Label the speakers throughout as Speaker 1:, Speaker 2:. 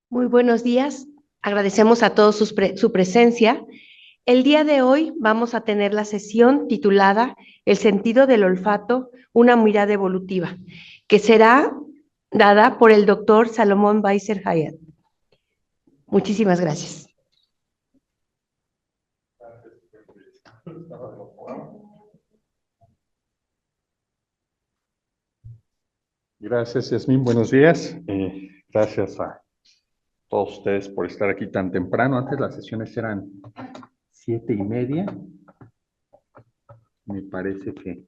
Speaker 1: Muy buenos días. Agradecemos a todos su presencia. El día de hoy vamos a tener la sesión titulada El sentido del olfato, una mirada evolutiva, que será dada por el doctor Salomón Weiser Hayat. Muchísimas gracias.
Speaker 2: Gracias, Yasmín. Buenos días. Gracias a todos ustedes por estar aquí tan temprano. Antes las sesiones eran 7:30. Me parece que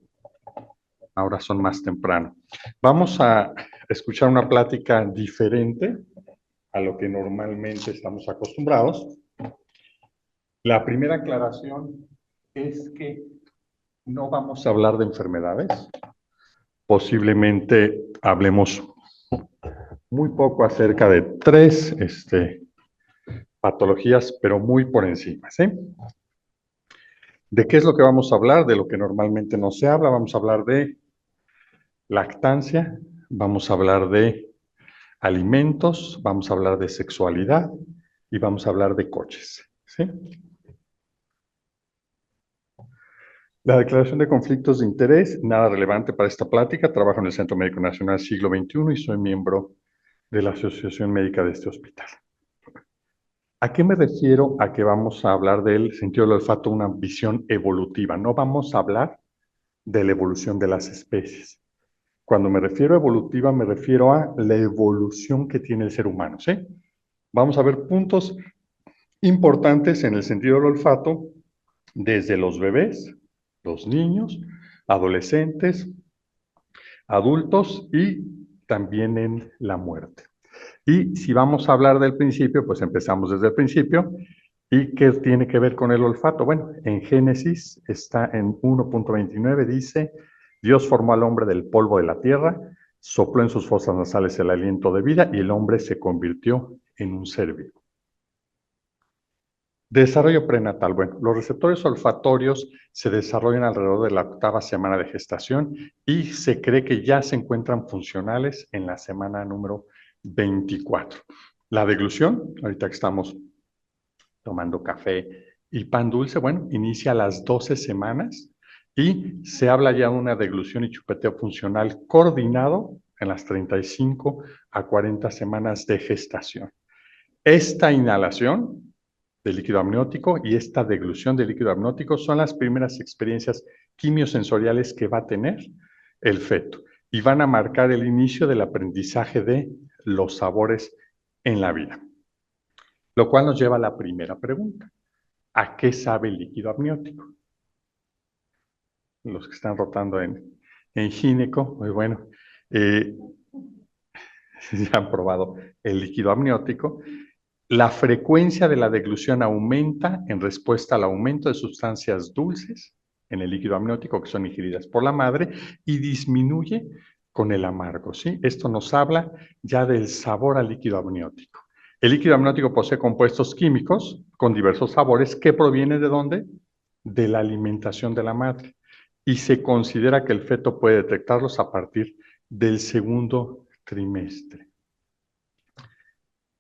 Speaker 2: ahora son más temprano. Vamos a escuchar una plática diferente a lo que normalmente estamos acostumbrados. La primera aclaración es que no vamos a hablar de enfermedades. Posiblemente hablemos muy poco acerca de tres patologías, pero muy por encima, ¿sí? ¿De qué es lo que vamos a hablar? De lo que normalmente no se habla. Vamos a hablar de lactancia, vamos a hablar de alimentos, vamos a hablar de sexualidad y vamos a hablar de coches, ¿sí? La declaración de conflictos de interés, nada relevante para esta plática. Trabajo en el Centro Médico Nacional Siglo XXI y soy miembro de la Asociación Médica de este hospital. ¿A qué me refiero a que vamos a hablar del sentido del olfato, una visión evolutiva? No vamos a hablar de la evolución de las especies. Cuando me refiero a evolutiva, me refiero a la evolución que tiene el ser humano, ¿sí? Vamos a ver puntos importantes en el sentido del olfato desde los bebés, los niños, adolescentes, adultos y también en la muerte. Y si vamos a hablar del principio, pues empezamos desde el principio. ¿Y qué tiene que ver con el olfato? Bueno, en Génesis está en 1.29, dice, Dios formó al hombre del polvo de la tierra, sopló en sus fosas nasales el aliento de vida y el hombre se convirtió en un ser vivo. Desarrollo prenatal. Bueno, los receptores olfatorios se desarrollan alrededor de la 8ª semana de gestación y se cree que ya se encuentran funcionales en la semana número 24. La deglución, ahorita que estamos tomando café y pan dulce, bueno, inicia a las 12 semanas y se habla ya de una deglución y chupeteo funcional coordinado en las 35 a 40 semanas de gestación. Esta inhalación de líquido amniótico y esta deglución de líquido amniótico son las primeras experiencias quimiosensoriales que va a tener el feto y van a marcar el inicio del aprendizaje de los sabores en la vida. Lo cual nos lleva a la primera pregunta. ¿A qué sabe el líquido amniótico? Los que están rotando en gineco, muy bueno, ya han probado el líquido amniótico. La frecuencia de la deglución aumenta en respuesta al aumento de sustancias dulces en el líquido amniótico que son ingeridas por la madre y disminuye con el amargo, ¿sí? Esto nos habla ya del sabor al líquido amniótico. El líquido amniótico posee compuestos químicos con diversos sabores que provienen ¿de dónde? De la alimentación de la madre. Y se considera que el feto puede detectarlos a partir del segundo trimestre.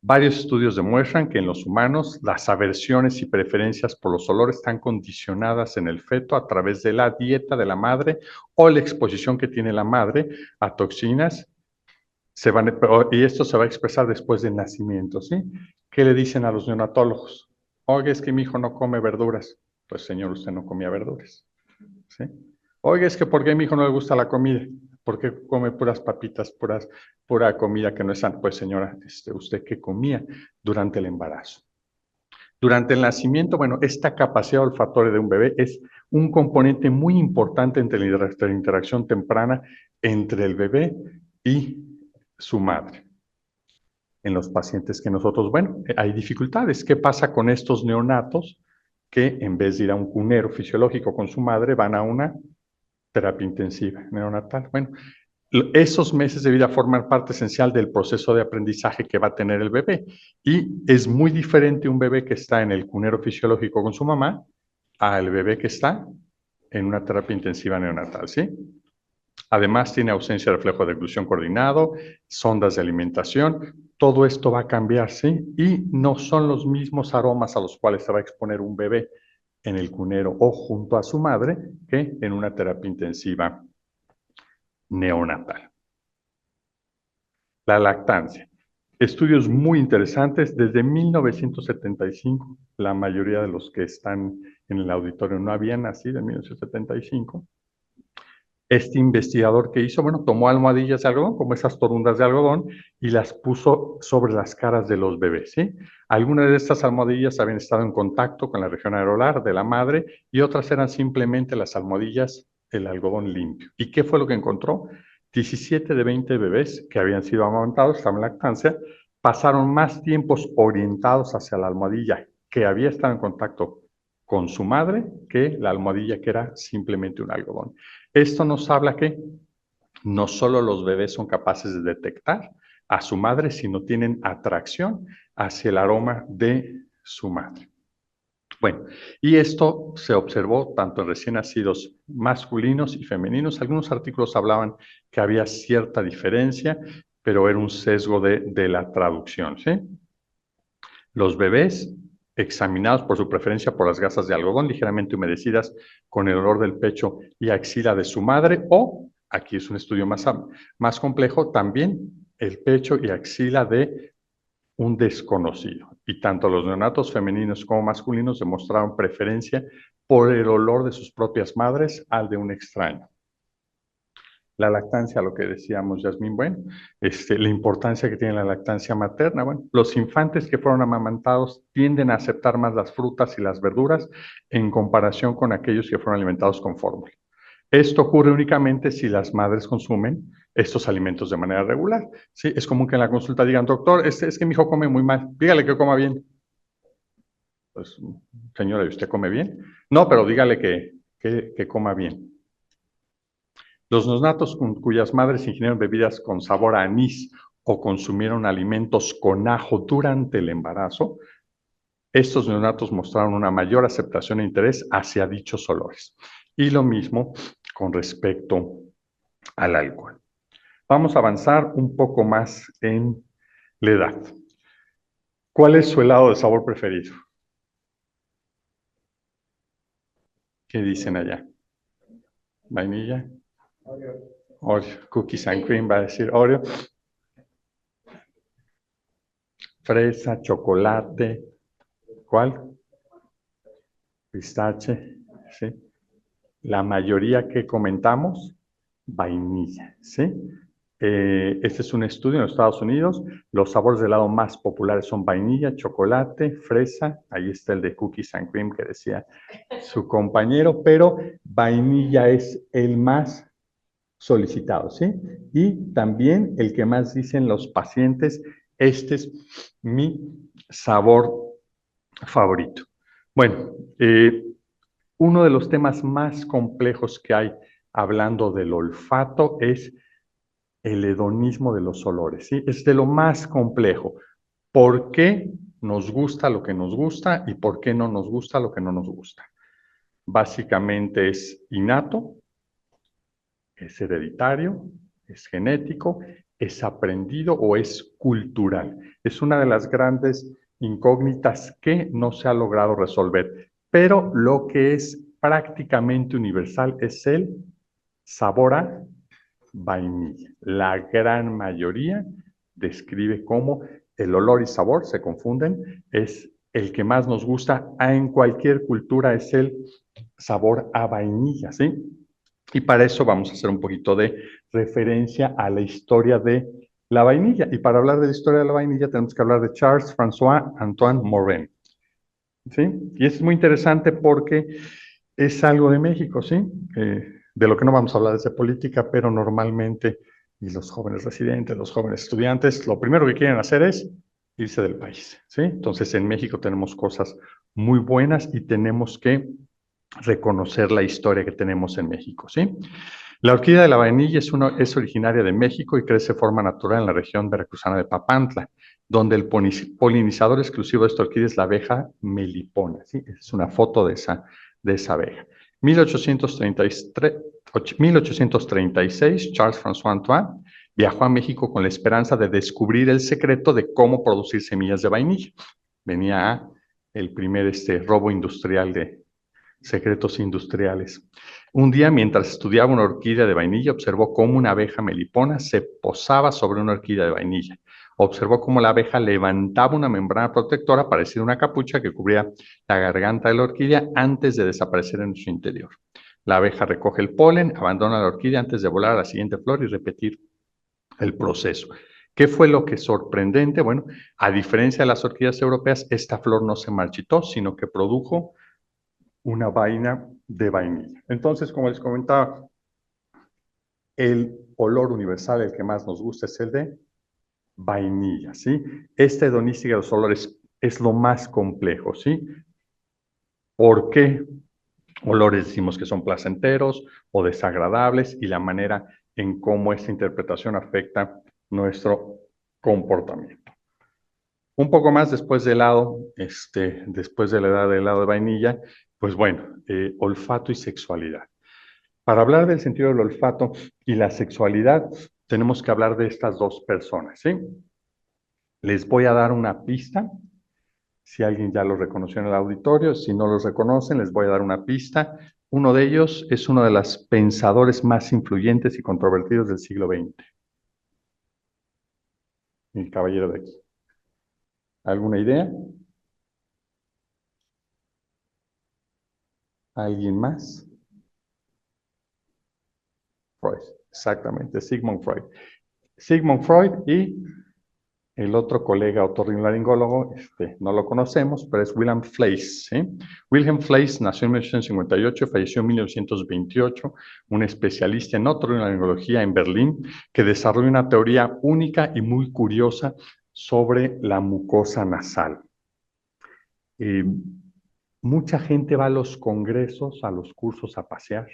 Speaker 2: Varios estudios demuestran que en los humanos las aversiones y preferencias por los olores están condicionadas en el feto a través de la dieta de la madre o la exposición que tiene la madre a toxinas, y esto se va a expresar después del nacimiento, ¿sí? ¿Qué le dicen a los neonatólogos? Oiga, es que mi hijo no come verduras. Pues señor, usted no comía verduras, ¿sí? Oiga, es que ¿por qué a mi hijo no le gusta la comida? ¿Por qué come puras papitas, pura comida que no es sana? Pues señora, ¿usted qué comía durante el embarazo? Durante el nacimiento, bueno, esta capacidad olfatoria de un bebé es un componente muy importante entre la interacción temprana entre el bebé y su madre. En los pacientes que nosotros, bueno, hay dificultades. ¿Qué pasa con estos neonatos que en vez de ir a un cunero fisiológico con su madre van a una terapia intensiva neonatal? Bueno, esos meses de vida forman parte esencial del proceso de aprendizaje que va a tener el bebé. Y es muy diferente un bebé que está en el cunero fisiológico con su mamá al bebé que está en una terapia intensiva neonatal, ¿sí? Además, tiene ausencia de reflejo de deglución coordinado, sondas de alimentación. Todo esto va a cambiar, ¿sí? Y no son los mismos aromas a los cuales se va a exponer un bebé en el cunero o junto a su madre que en una terapia intensiva neonatal. La lactancia. Estudios muy interesantes. Desde 1975, la mayoría de los que están en el auditorio no habían nacido en 1975. Este investigador que hizo, bueno, tomó almohadillas de algodón, como esas torundas de algodón, y las puso sobre las caras de los bebés, ¿sí? Algunas de estas almohadillas habían estado en contacto con la región areolar de la madre y otras eran simplemente las almohadillas, el algodón limpio. ¿Y qué fue lo que encontró? 17 de 20 bebés que habían sido amamantados, estaban en lactancia, pasaron más tiempos orientados hacia la almohadilla que había estado en contacto con su madre que la almohadilla que era simplemente un algodón. Esto nos habla que no solo los bebés son capaces de detectar a su madre, sino tienen atracción hacia el aroma de su madre. Bueno, y esto se observó tanto en recién nacidos masculinos y femeninos. Algunos artículos hablaban que había cierta diferencia, pero era un sesgo de la traducción, ¿sí? Los bebés examinados por su preferencia por las gasas de algodón ligeramente humedecidas con el olor del pecho y axila de su madre o, aquí es un estudio más complejo, también el pecho y axila de un desconocido. Y tanto los neonatos femeninos como masculinos demostraron preferencia por el olor de sus propias madres al de un extraño. La lactancia, lo que decíamos, Yasmín, bueno, la importancia que tiene la lactancia materna. Bueno, los infantes que fueron amamantados tienden a aceptar más las frutas y las verduras en comparación con aquellos que fueron alimentados con fórmula. Esto ocurre únicamente si las madres consumen estos alimentos de manera regular. ¿Sí? Es común que en la consulta digan, doctor, es que mi hijo come muy mal, dígale que coma bien. Pues, señora, ¿y usted come bien? No, pero dígale que coma bien. Los neonatos cuyas madres ingirieron bebidas con sabor a anís o consumieron alimentos con ajo durante el embarazo, estos neonatos mostraron una mayor aceptación e interés hacia dichos olores. Y lo mismo con respecto al alcohol. Vamos a avanzar un poco más en la edad. ¿Cuál es su helado de sabor preferido? ¿Qué dicen allá? ¿Vainilla? Oreo. Cookies and cream, va a decir Oreo. Fresa, chocolate. ¿Cuál? Pistache. ¿Sí? La mayoría que comentamos, vainilla. ¿Sí? Este es un estudio en los Estados Unidos. Los sabores de helado más populares son vainilla, chocolate, fresa. Ahí está el de cookies and cream que decía su compañero, pero vainilla es el más solicitado, ¿sí? Y también el que más dicen los pacientes, este es mi sabor favorito. Bueno, uno de los temas más complejos que hay hablando del olfato es el hedonismo de los olores, ¿sí? Es de lo más complejo. ¿Por qué nos gusta lo que nos gusta y por qué no nos gusta lo que no nos gusta? Básicamente es innato, es hereditario, es genético, es aprendido o es cultural. Es una de las grandes incógnitas que no se ha logrado resolver, pero lo que es prácticamente universal es el sabor a vainilla. La gran mayoría describe cómo el olor y sabor se confunden, es el que más nos gusta en cualquier cultura, es el sabor a vainilla, ¿sí? Y para eso vamos a hacer un poquito de referencia a la historia de la vainilla. Y para hablar de la historia de la vainilla tenemos que hablar de Charles François Antoine Morin, ¿sí? Y es muy interesante porque es algo de México, ¿sí? De lo que no vamos a hablar es de política, pero normalmente, y los jóvenes residentes, los jóvenes estudiantes, lo primero que quieren hacer es irse del país, ¿sí? Entonces, en México tenemos cosas muy buenas y tenemos que reconocer la historia que tenemos en México, ¿sí? La orquídea de la vainilla es originaria de México y crece de forma natural en la región veracruzana de Papantla, donde el polinizador exclusivo de esta orquídea es la abeja melipona, ¿sí? Es una foto de esa abeja. 1833 1836, Charles-François Antoine viajó a México con la esperanza de descubrir el secreto de cómo producir semillas de vainilla. Venía el primer robo industrial de secretos industriales. Un día, mientras estudiaba una orquídea de vainilla, observó cómo una abeja melipona se posaba sobre una orquídea de vainilla. Observó cómo la abeja levantaba una membrana protectora parecida a una capucha que cubría la garganta de la orquídea antes de desaparecer en su interior. La abeja recoge el polen, abandona la orquídea antes de volar a la siguiente flor y repetir el proceso. ¿Qué fue lo que es sorprendente? Bueno, a diferencia de las orquídeas europeas, esta flor no se marchitó, sino que produjo una vaina de vainilla. Entonces, como les comentaba, el olor universal, el que más nos gusta, es el de vainilla, ¿sí? Esta hedonística de los olores es lo más complejo, ¿sí? ¿Por qué olores decimos que son placenteros o desagradables y la manera en cómo esta interpretación afecta nuestro comportamiento? Un poco más después del helado, después de la edad del helado de vainilla, pues bueno, olfato y sexualidad. Para hablar del sentido del olfato y la sexualidad, tenemos que hablar de estas dos personas, ¿sí? Les voy a dar una pista. Si alguien ya los reconoció en el auditorio, si no los reconocen, les voy a dar una pista. Uno de ellos es uno de los pensadores más influyentes y controvertidos del siglo XX. El caballero de aquí. ¿Alguna idea? ¿Alguien más? Freud, exactamente, Sigmund Freud. Sigmund Freud y el otro colega otorrinolaringólogo, no lo conocemos, pero es Wilhelm Fleiss, ¿sí? Wilhelm Fleiss nació en 1858 y falleció en 1928, un especialista en otorrinolaringología en Berlín, que desarrolló una teoría única y muy curiosa sobre la mucosa nasal. Mucha gente va a los congresos, a los cursos a pasear,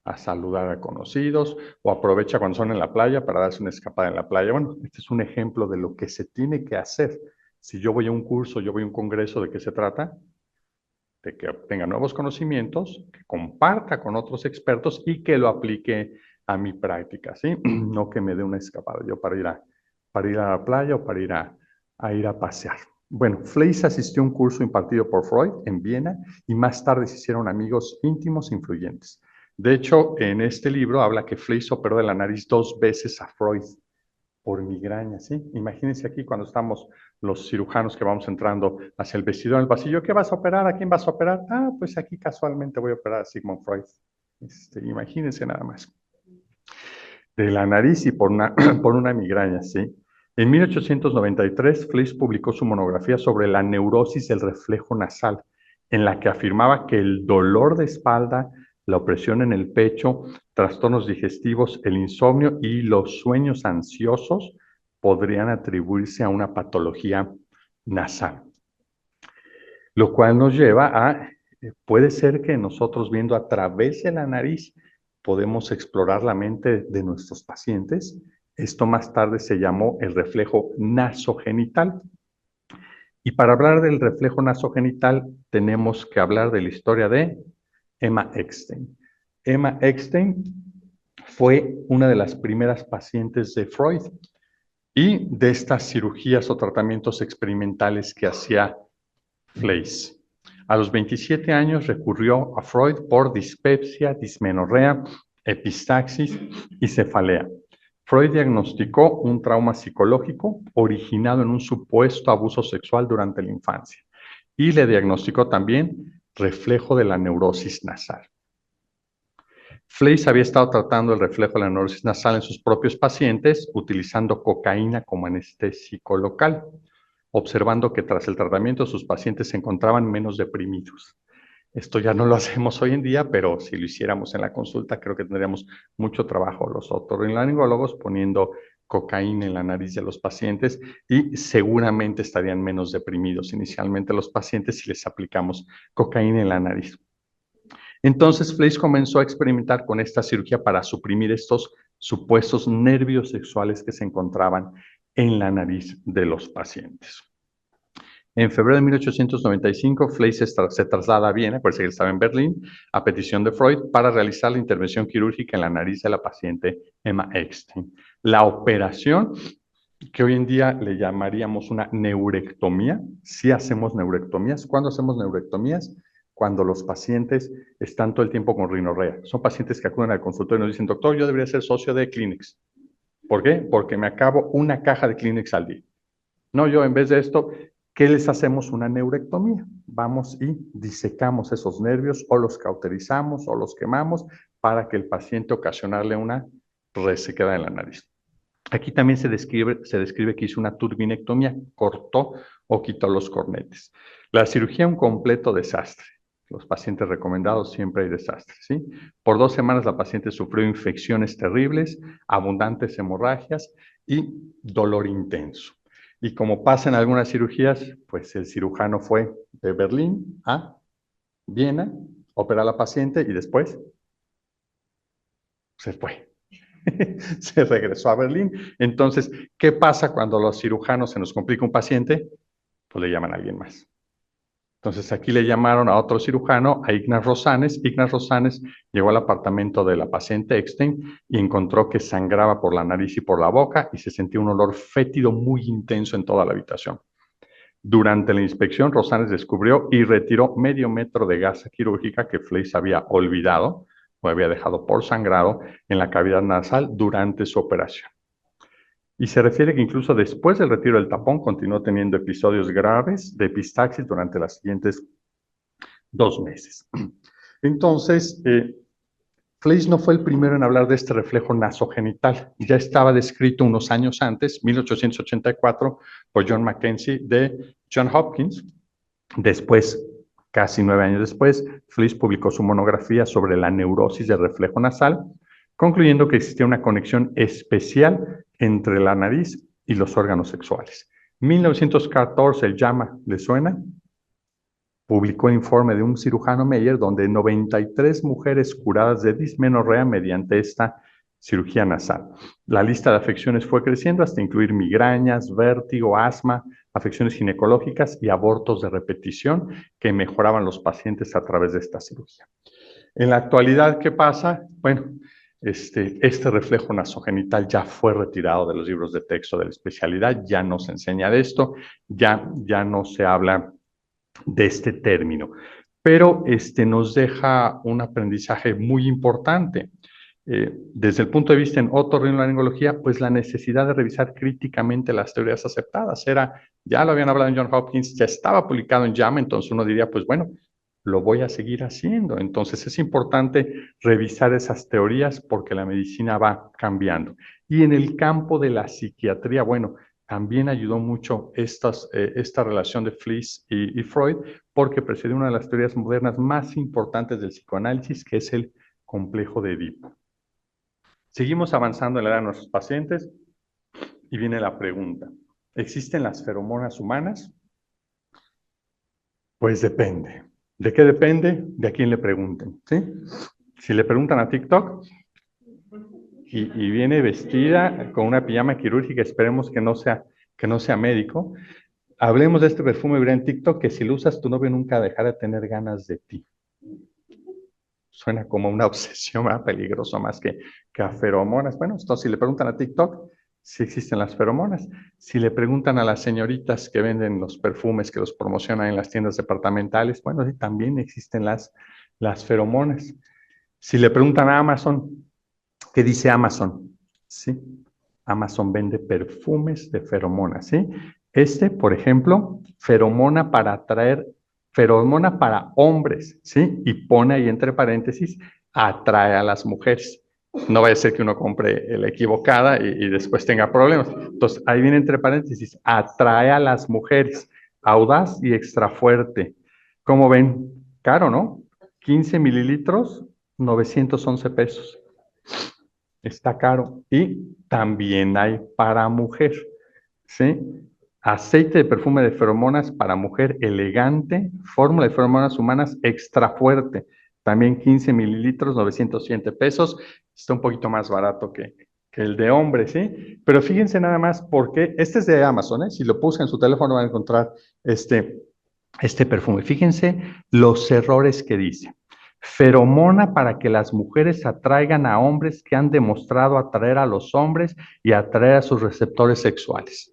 Speaker 2: a saludar a conocidos, o aprovecha cuando son en la playa para darse una escapada en la playa. Bueno, este es un ejemplo de lo que se tiene que hacer. Si yo voy a un curso, yo voy a un congreso, ¿de qué se trata? De que obtenga nuevos conocimientos, que comparta con otros expertos y que lo aplique a mi práctica, ¿sí? No que me dé una escapada yo para ir a la playa o para ir a pasear. Bueno, Fleiss asistió a un curso impartido por Freud en Viena y más tarde se hicieron amigos íntimos e influyentes. De hecho, en este libro habla que Fleiss operó de la nariz 2 veces a Freud por migraña, ¿sí? Imagínense aquí cuando estamos los cirujanos que vamos entrando hacia el vestidor, en el pasillo, ¿qué vas a operar? ¿A quién vas a operar? Ah, pues aquí casualmente voy a operar a Sigmund Freud. Imagínense nada más. De la nariz y por una migraña, ¿sí? En 1893, Fleiss publicó su monografía sobre la neurosis del reflejo nasal, en la que afirmaba que el dolor de espalda, la opresión en el pecho, trastornos digestivos, el insomnio y los sueños ansiosos podrían atribuirse a una patología nasal. Lo cual nos lleva a, puede ser que nosotros viendo a través de la nariz podemos explorar la mente de nuestros pacientes. Esto más tarde se llamó el reflejo nasogenital. Y para hablar del reflejo nasogenital tenemos que hablar de la historia de Emma Eckstein. Emma Eckstein fue una de las primeras pacientes de Freud y de estas cirugías o tratamientos experimentales que hacía Fleiss. A los 27 años recurrió a Freud por dispepsia, dismenorrea, epistaxis y cefalea. Freud diagnosticó un trauma psicológico originado en un supuesto abuso sexual durante la infancia y le diagnosticó también reflejo de la neurosis nasal. Fleiss había estado tratando el reflejo de la neurosis nasal en sus propios pacientes utilizando cocaína como anestésico local, observando que tras el tratamiento sus pacientes se encontraban menos deprimidos. Esto ya no lo hacemos hoy en día, pero si lo hiciéramos en la consulta, creo que tendríamos mucho trabajo los otorrinolaringólogos poniendo cocaína en la nariz de los pacientes y seguramente estarían menos deprimidos inicialmente los pacientes si les aplicamos cocaína en la nariz. Entonces, Fleiss comenzó a experimentar con esta cirugía para suprimir estos supuestos nervios sexuales que se encontraban en la nariz de los pacientes. En febrero de 1895, Fleiss se traslada a Viena, parece que él estaba en Berlín, a petición de Freud, para realizar la intervención quirúrgica en la nariz de la paciente Emma Eckstein. La operación, que hoy en día le llamaríamos una neurectomía, sí hacemos neurectomías. ¿Cuándo hacemos neurectomías? Cuando los pacientes están todo el tiempo con rinorrea. Son pacientes que acuden al consultorio y nos dicen, doctor, yo debería ser socio de Kleenex. ¿Por qué? Porque me acabo una caja de Kleenex al día. No, yo en vez de esto, ¿qué les hacemos? Una neurectomía. Vamos y disecamos esos nervios o los cauterizamos o los quemamos para que el paciente ocasionarle una resequedad en la nariz. Aquí también se describe que hizo una turbinectomía, cortó o quitó los cornetes. La cirugía, un completo desastre. Los pacientes recomendados siempre hay desastre, ¿sí? Por 2 semanas la paciente sufrió infecciones terribles, abundantes hemorragias y dolor intenso. Y como pasa en algunas cirugías, pues el cirujano fue de Berlín a Viena, operó a la paciente y después se fue. Se regresó a Berlín. Entonces, ¿qué pasa cuando los cirujanos se nos complica un paciente? Pues le llaman a alguien más. Entonces, aquí le llamaron a otro cirujano, a Ignaz Rosanes. Ignaz Rosanes llegó al apartamento de la paciente Eckstein y encontró que sangraba por la nariz y por la boca y se sentía un olor fétido muy intenso en toda la habitación. Durante la inspección, Rosanes descubrió y retiró medio metro de gasa quirúrgica que Fleiss había olvidado o había dejado por sangrado en la cavidad nasal durante su operación. Y se refiere que incluso después del retiro del tapón continuó teniendo episodios graves de epistaxis durante las siguientes 2 meses. Entonces, Fleiss no fue el primero en hablar de este reflejo nasogenital. Ya estaba descrito unos años antes, 1884, por John Mackenzie de Johns Hopkins. Después, casi 9 años después, Fleiss publicó su monografía sobre la neurosis del reflejo nasal, concluyendo que existía una conexión especial entre la nariz y los órganos sexuales. 1914, el JAMA, ¿le suena? Publicó el informe de un cirujano Meyer donde 93 mujeres curadas de dismenorrea mediante esta cirugía nasal. La lista de afecciones fue creciendo hasta incluir migrañas, vértigo, asma, afecciones ginecológicas y abortos de repetición que mejoraban los pacientes a través de esta cirugía. En la actualidad, ¿qué pasa? Bueno, este reflejo nasogenital ya fue retirado de los libros de texto de la especialidad, ya no se enseña de esto, ya no se habla de este término, pero nos deja un aprendizaje muy importante. Desde el punto de vista en otorrinolaringología, pues la necesidad de revisar críticamente las teorías aceptadas ya lo habían hablado en Johns Hopkins, ya estaba publicado en JAMA, entonces uno diría, pues bueno, lo voy a seguir haciendo. Entonces es importante revisar esas teorías porque la medicina va cambiando. Y en el campo de la psiquiatría, bueno, también ayudó mucho esta relación de Fleiss y Freud porque precede una de las teorías modernas más importantes del psicoanálisis, que es el complejo de Edipo. Seguimos avanzando en la edad de nuestros pacientes y viene la pregunta. ¿Existen las feromonas humanas? Pues depende. ¿De qué depende? De a quién le pregunten, ¿sí? Si le preguntan a TikTok y viene vestida con una pijama quirúrgica, esperemos que no sea médico. Hablemos de este perfume, verá en TikTok que si lo usas tu novio nunca dejará de tener ganas de ti. Suena como una obsesión más peligrosa más que a feromonas. Bueno, entonces si le preguntan a TikTok si existen las feromonas, si le preguntan a las señoritas que venden los perfumes que los promocionan en las tiendas departamentales, bueno, sí, también existen las feromonas. Si le preguntan a Amazon, ¿qué dice Amazon? Sí, Amazon vende perfumes de feromonas, ¿sí? Por ejemplo, feromona para atraer, feromona para hombres, ¿sí? Y pone ahí entre paréntesis, atrae a las mujeres. No vaya a ser que uno compre la equivocada y después tenga problemas. Entonces, ahí viene entre paréntesis, atrae a las mujeres, audaz y extra fuerte. ¿Cómo ven? Caro, ¿no? 15 mililitros, 911 pesos. Está caro. Y también hay para mujer, ¿sí? Aceite de perfume de feromonas para mujer elegante, fórmula de feromonas humanas extra fuerte. También 15 mililitros, 907 pesos. Está un poquito más barato que que el de hombre, ¿sí? Pero fíjense nada más porque este es de Amazon, ¿eh? Si lo puse en su teléfono van a encontrar este perfume. Fíjense los errores que dice. Feromona para que las mujeres atraigan a hombres que han demostrado atraer a los hombres y atraer a sus receptores sexuales.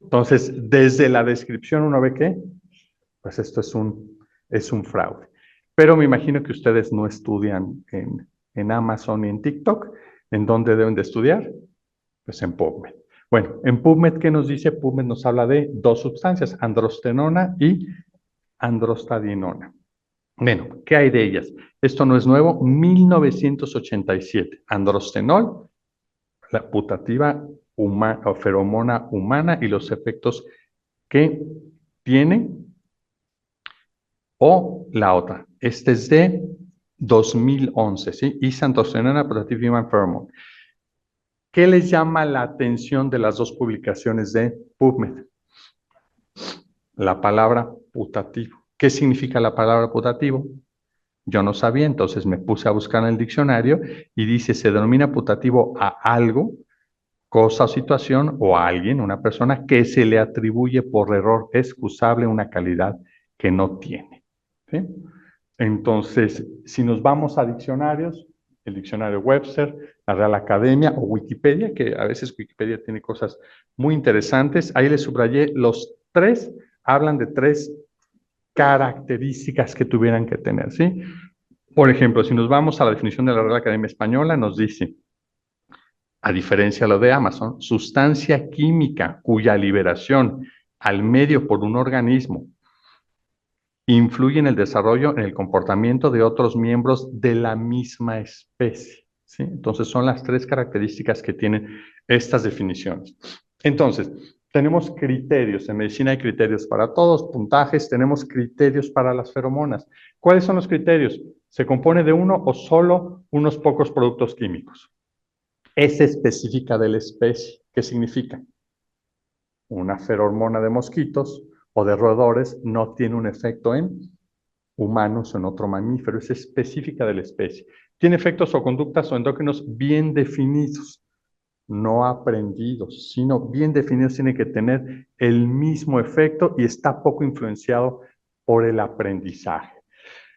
Speaker 2: Entonces, desde la descripción uno ve que, pues esto es un fraude. Pero me imagino que ustedes no estudian en Amazon y en TikTok. ¿En dónde deben de estudiar? Pues en PubMed. Bueno, en PubMed, ¿qué nos dice? PubMed nos habla de dos sustancias, androstenona y androstadinona. Bueno, ¿qué hay de ellas? Esto no es nuevo, 1987. Androstenol, la putativa o feromona humana y los efectos que tiene, o la otra. Este es de 2011, ¿sí? Isandrostenona putativa human pheromone. ¿Qué les llama la atención de las dos publicaciones de PubMed? La palabra putativo. ¿Qué significa la palabra putativo? Yo no sabía, entonces me puse a buscar en el diccionario y dice, se denomina putativo a algo, cosa o situación o a alguien, una persona que se le atribuye por error excusable una calidad que no tiene. ¿Sí? Entonces, si nos vamos a diccionarios, el diccionario Webster, la Real Academia o Wikipedia, que a veces Wikipedia tiene cosas muy interesantes, ahí les subrayé los tres, hablan de tres características que tuvieran que tener, ¿sí? Por ejemplo, si nos vamos a la definición de la Real Academia Española, nos dice, a diferencia de lo de Amazon, sustancia química cuya liberación al medio por un organismo influye en el desarrollo, en el comportamiento de otros miembros de la misma especie, ¿sí? Entonces, son las tres características que tienen estas definiciones. Entonces, tenemos criterios. En medicina hay criterios para todos, puntajes, tenemos criterios para las feromonas. ¿Cuáles son los criterios? ¿Se compone de uno o solo unos pocos productos químicos? Es específica de la especie. ¿Qué significa? Una feromona de mosquitos o de roedores no tiene un efecto en humanos o en otro mamífero, es específica de la especie. Tiene efectos o conductas o endócrinos bien definidos, no aprendidos, sino bien definidos, tiene que tener el mismo efecto y está poco influenciado por el aprendizaje.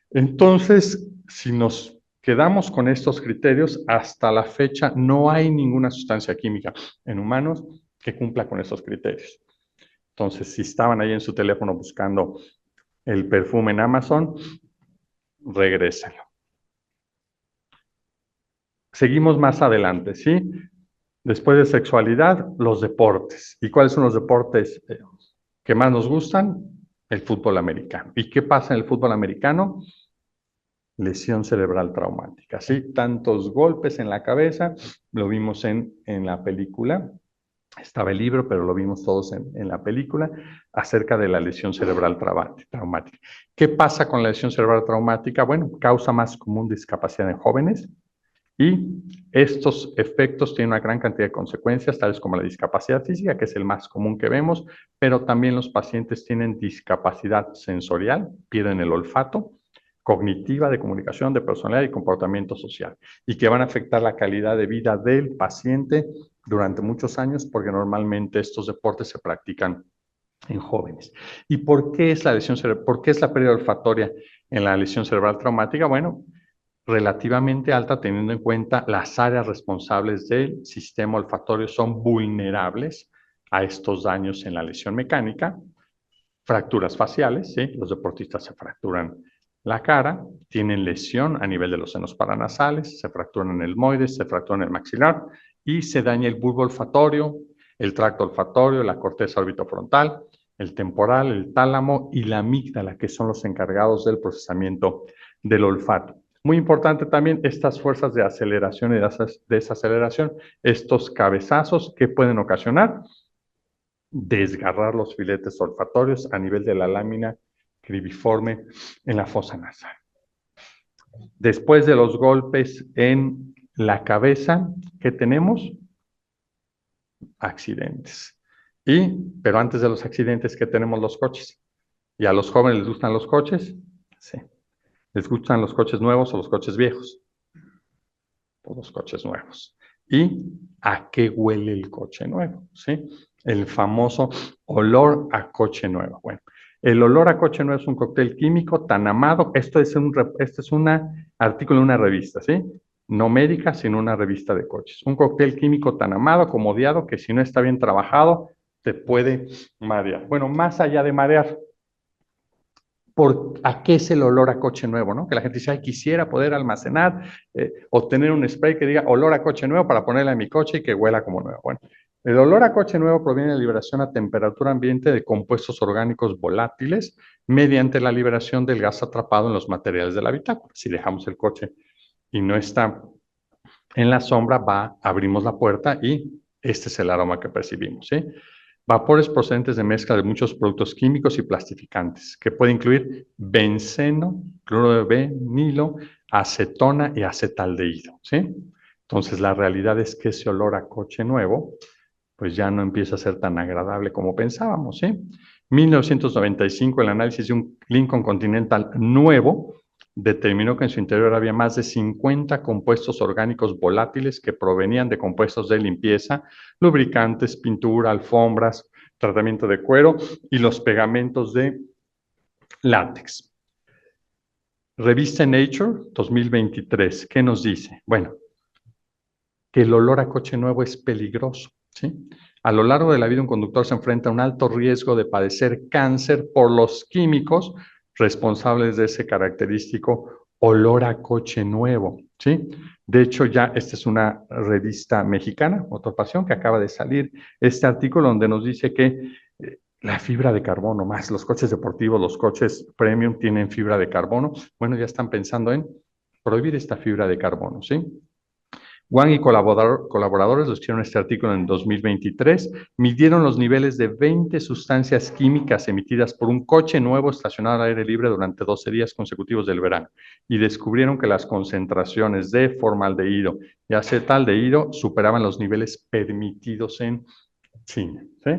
Speaker 2: Entonces, si nos quedamos con estos criterios, hasta la fecha no hay ninguna sustancia química en humanos que cumpla con esos criterios. Entonces, si estaban ahí en su teléfono buscando el perfume en Amazon, regrésenlo. Seguimos más adelante, ¿sí? Después de sexualidad, los deportes. ¿Y cuáles son los deportes que más nos gustan? El fútbol americano. ¿Y qué pasa en el fútbol americano? Lesión cerebral traumática, ¿sí? Tantos golpes en la cabeza, lo vimos en la película, estaba el libro, pero lo vimos todos en la película, acerca de la lesión cerebral traumática. ¿Qué pasa con la lesión cerebral traumática? Bueno, causa más común discapacidad en jóvenes y estos efectos tienen una gran cantidad de consecuencias, tales como la discapacidad física, que es el más común que vemos, pero también los pacientes tienen discapacidad sensorial, pierden el olfato, cognitiva, de comunicación, de personalidad y comportamiento social, y que van a afectar la calidad de vida del paciente durante muchos años, porque normalmente estos deportes se practican en jóvenes. ¿Y por qué es la lesión cerebral? ¿Por qué es la pérdida olfatoria en la lesión cerebral traumática? Bueno, relativamente alta, teniendo en cuenta las áreas responsables del sistema olfatorio son vulnerables a estos daños en la lesión mecánica. Fracturas faciales, ¿sí? Los deportistas se fracturan la cara, tienen lesión a nivel de los senos paranasales, se fracturan en el etmoides, se fracturan en el maxilar y se daña el bulbo olfatorio, el tracto olfatorio, la corteza orbitofrontal, el temporal, el tálamo y la amígdala, que son los encargados del procesamiento del olfato. Muy importante también estas fuerzas de aceleración y desaceleración, estos cabezazos que pueden ocasionar desgarrar los filetes olfatorios a nivel de la lámina cribiforme en la fosa nasal. Después de los golpes en la cabeza, ¿qué tenemos? Accidentes. Pero antes de los accidentes, ¿qué tenemos? Los coches. ¿Y a los jóvenes les gustan los coches? Sí. ¿Les gustan los coches nuevos o los coches viejos? Pues los coches nuevos. y a qué huele el coche nuevo, ¿sí? El famoso olor a coche nuevo. Bueno, el olor a coche nuevo es un cóctel químico tan amado. Esto es un artículo de una revista, ¿sí? No médica, sino una revista de coches. Un cóctel químico tan amado como odiado que si no está bien trabajado, te puede marear. Bueno, más allá de marear, ¿a qué es el olor a coche nuevo? ¿No? Que la gente dice, ay, quisiera poder almacenar o tener un spray que diga olor a coche nuevo para ponerle a mi coche y que huela como nuevo. Bueno, el olor a coche nuevo proviene de la liberación a temperatura ambiente de compuestos orgánicos volátiles mediante la liberación del gas atrapado en los materiales del habitáculo. Si dejamos el coche y no está en la sombra, abrimos la puerta y este es el aroma que percibimos, ¿sí? Vapores procedentes de mezcla de muchos productos químicos y plastificantes, que puede incluir benceno, cloro de vinilo, acetona y acetaldehído, ¿sí? Entonces, la realidad es que ese olor a coche nuevo, pues ya no empieza a ser tan agradable como pensábamos, ¿sí? 1995, el análisis de un Lincoln Continental nuevo determinó que en su interior había más de 50 compuestos orgánicos volátiles que provenían de compuestos de limpieza, lubricantes, pintura, alfombras, tratamiento de cuero y los pegamentos de látex. Revista Nature 2023, ¿qué nos dice? Bueno, que el olor a coche nuevo es peligroso, ¿sí? A lo largo de la vida un conductor se enfrenta a un alto riesgo de padecer cáncer por los químicos responsables de ese característico olor a coche nuevo, ¿sí? De hecho, ya esta es una revista mexicana, Motorpasión, que acaba de salir este artículo donde nos dice que la fibra de carbono, más los coches deportivos, los coches premium tienen fibra de carbono. Bueno, ya están pensando en prohibir esta fibra de carbono, ¿sí? Wang y colaboradores lo hicieron este artículo en 2023, midieron los niveles de 20 sustancias químicas emitidas por un coche nuevo estacionado al aire libre durante 12 días consecutivos del verano y descubrieron que las concentraciones de formaldehído y acetaldehído superaban los niveles permitidos en China, ¿sí?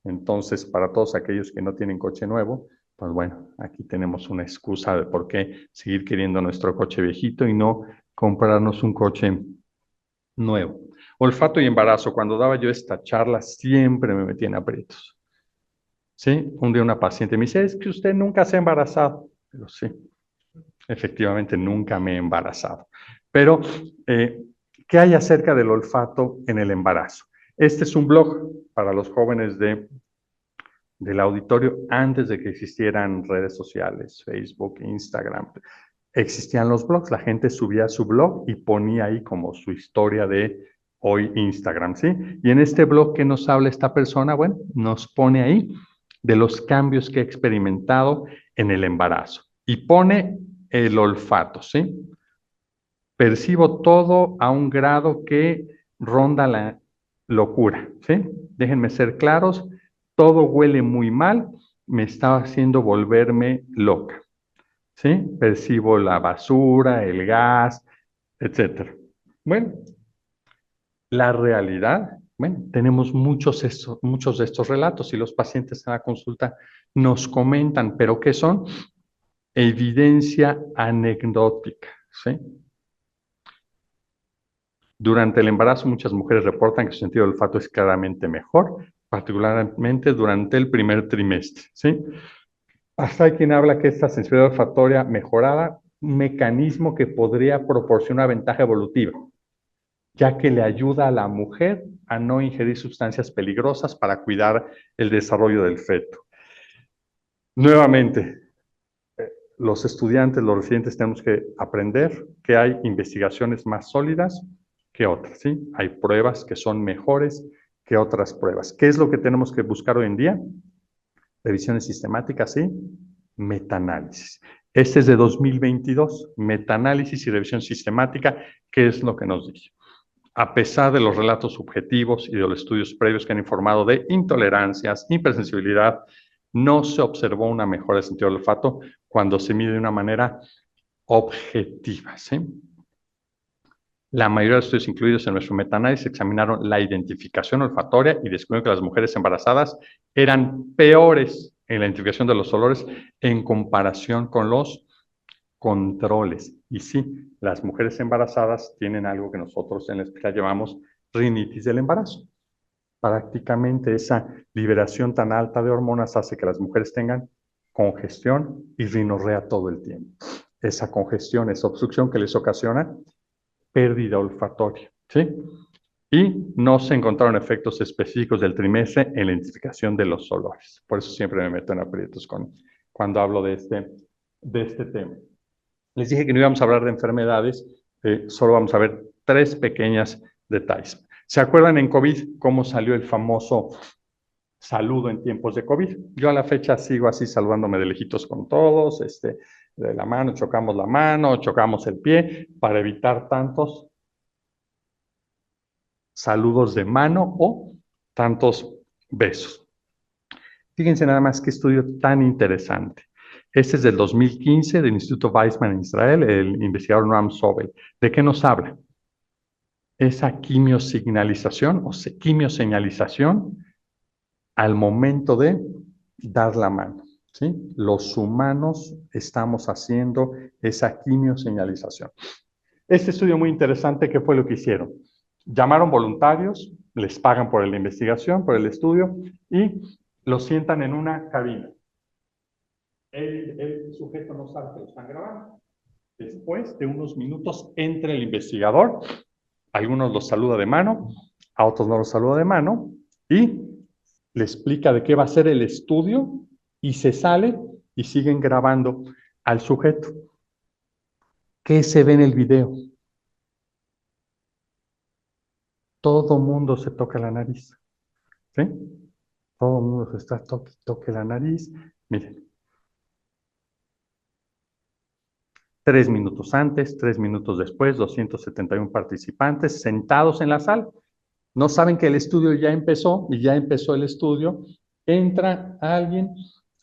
Speaker 2: Entonces, para todos aquellos que no tienen coche nuevo, pues bueno, aquí tenemos una excusa de por qué seguir queriendo nuestro coche viejito y no comprarnos un coche nuevo. Olfato y embarazo. Cuando daba yo esta charla, siempre me metía en aprietos. ¿Sí? Un día una paciente me dice, es que usted nunca se ha embarazado. Pero sí, efectivamente nunca me he embarazado. Pero, ¿qué hay acerca del olfato en el embarazo? Este es un blog para los jóvenes del auditorio antes de que existieran redes sociales, Facebook, Instagram. Existían los blogs, la gente subía su blog y ponía ahí como su historia de hoy Instagram, ¿sí? Y en este blog que nos habla esta persona, bueno, nos pone ahí de los cambios que ha experimentado en el embarazo y pone el olfato, ¿sí? Percibo todo a un grado que ronda la locura, ¿sí? Déjenme ser claros, todo huele muy mal, me está haciendo volverme loca. ¿Sí? Percibo la basura, el gas, etcétera. Bueno, la realidad, bueno, tenemos muchos de estos relatos y los pacientes en la consulta nos comentan, pero ¿qué son? Evidencia anecdótica, ¿sí? Durante el embarazo, muchas mujeres reportan que su sentido del olfato es claramente mejor, particularmente durante el primer trimestre, ¿sí? Hasta hay quien habla que esta sensibilidad olfatoria mejorada, un mecanismo que podría proporcionar ventaja evolutiva, ya que le ayuda a la mujer a no ingerir sustancias peligrosas para cuidar el desarrollo del feto. Nuevamente, los estudiantes, los residentes, tenemos que aprender que hay investigaciones más sólidas que otras, ¿sí? Hay pruebas que son mejores que otras pruebas. ¿Qué es lo que tenemos que buscar hoy en día? Revisiones sistemáticas, ¿sí? Metaanálisis. Este es de 2022, metaanálisis y revisión sistemática, ¿qué es lo que nos dice? A pesar de los relatos subjetivos y de los estudios previos que han informado de intolerancias, hipersensibilidad, no se observó una mejora del sentido del olfato cuando se mide de una manera objetiva, ¿sí? La mayoría de los estudios incluidos en nuestro metaanálisis examinaron la identificación olfatoria y descubrieron que las mujeres embarazadas eran peores en la identificación de los olores en comparación con los controles. Y sí, las mujeres embarazadas tienen algo que nosotros en la especialidad llamamos rinitis del embarazo. Prácticamente esa liberación tan alta de hormonas hace que las mujeres tengan congestión y rinorrea todo el tiempo. Esa congestión, esa obstrucción que les ocasiona pérdida olfatoria, ¿sí? Y no se encontraron efectos específicos del trimestre en la identificación de los olores. Por eso siempre me meto en aprietos cuando hablo de este tema. Les dije que no íbamos a hablar de enfermedades, solo vamos a ver 3 pequeños detalles. ¿Se acuerdan en COVID cómo salió el famoso saludo en tiempos de COVID? Yo a la fecha sigo así saludándome de lejitos con todos, de la mano, chocamos el pie para evitar tantos saludos de mano o tantos besos. Fíjense nada más qué estudio tan interesante. Este es del 2015 del Instituto Weizmann en Israel, el investigador Noam Sobel. ¿De qué nos habla? Esa quimiosignalización o quimioseñalización al momento de dar la mano, ¿sí? Los humanos estamos haciendo esa quimioseñalización. Este estudio muy interesante, ¿qué fue lo que hicieron? Llamaron voluntarios, les pagan por la investigación, por el estudio, y los sientan en una cabina. El sujeto no sabe que lo están grabando. Después de unos minutos entra el investigador, algunos los saluda de mano, a otros no los saluda de mano, y le explica de qué va a ser el estudio, y se sale y siguen grabando al sujeto. ¿Qué se ve en el video? Todo mundo se toca la nariz, ¿sí? Todo el mundo se está toque la nariz. Miren, 3 minutos antes, 3 minutos después, 271 participantes sentados en la sala. No saben que el estudio ya empezó y ya empezó el estudio. Entra alguien,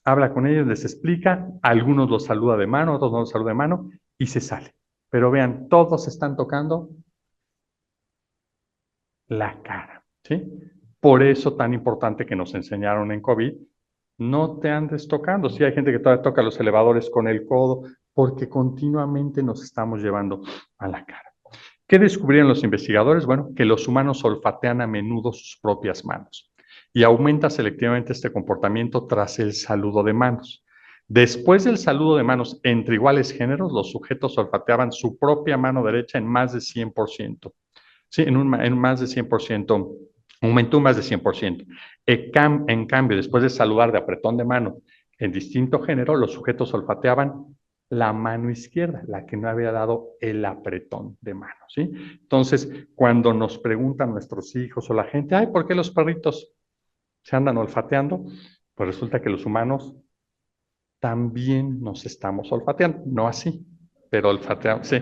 Speaker 2: habla con ellos, les explica, algunos los saluda de mano, otros no los saluda de mano y se sale. Pero vean, todos están tocando la cara, ¿sí? Por eso tan importante que nos enseñaron en COVID, no te andes tocando. Sí, hay gente que todavía toca los elevadores con el codo, porque continuamente nos estamos llevando a la cara. ¿Qué descubrieron los investigadores? Bueno, que los humanos olfatean a menudo sus propias manos y aumenta selectivamente este comportamiento tras el saludo de manos. Después del saludo de manos entre iguales géneros, los sujetos olfateaban su propia mano derecha en más de 100%. Sí, en más de 100%, aumentó más de 100%. En cambio, después de saludar de apretón de mano en distinto género, los sujetos olfateaban la mano izquierda, la que no había dado el apretón de mano, ¿sí? Entonces, cuando nos preguntan nuestros hijos o la gente, ay, ¿por qué los perritos se andan olfateando? Pues resulta que los humanos también nos estamos olfateando, no así, pero olfateamos, sí,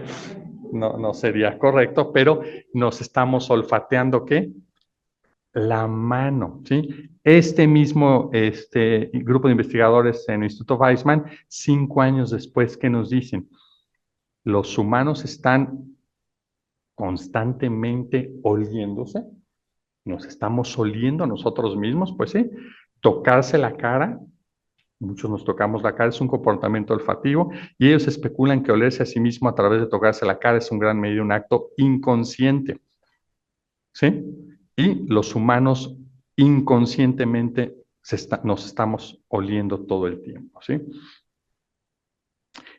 Speaker 2: no sería correcto, pero nos estamos olfateando, ¿qué? La mano, ¿sí? Este mismo grupo de investigadores en el Instituto Weizmann, 5 años después, ¿qué nos dicen? Los humanos están constantemente oliéndose, nos estamos oliendo a nosotros mismos, pues sí, tocarse la cara, muchos nos tocamos la cara, es un comportamiento olfativo, y ellos especulan que olerse a sí mismo a través de tocarse la cara es en gran medida un acto inconsciente, ¿sí? Y los humanos inconscientemente nos estamos oliendo todo el tiempo, ¿sí?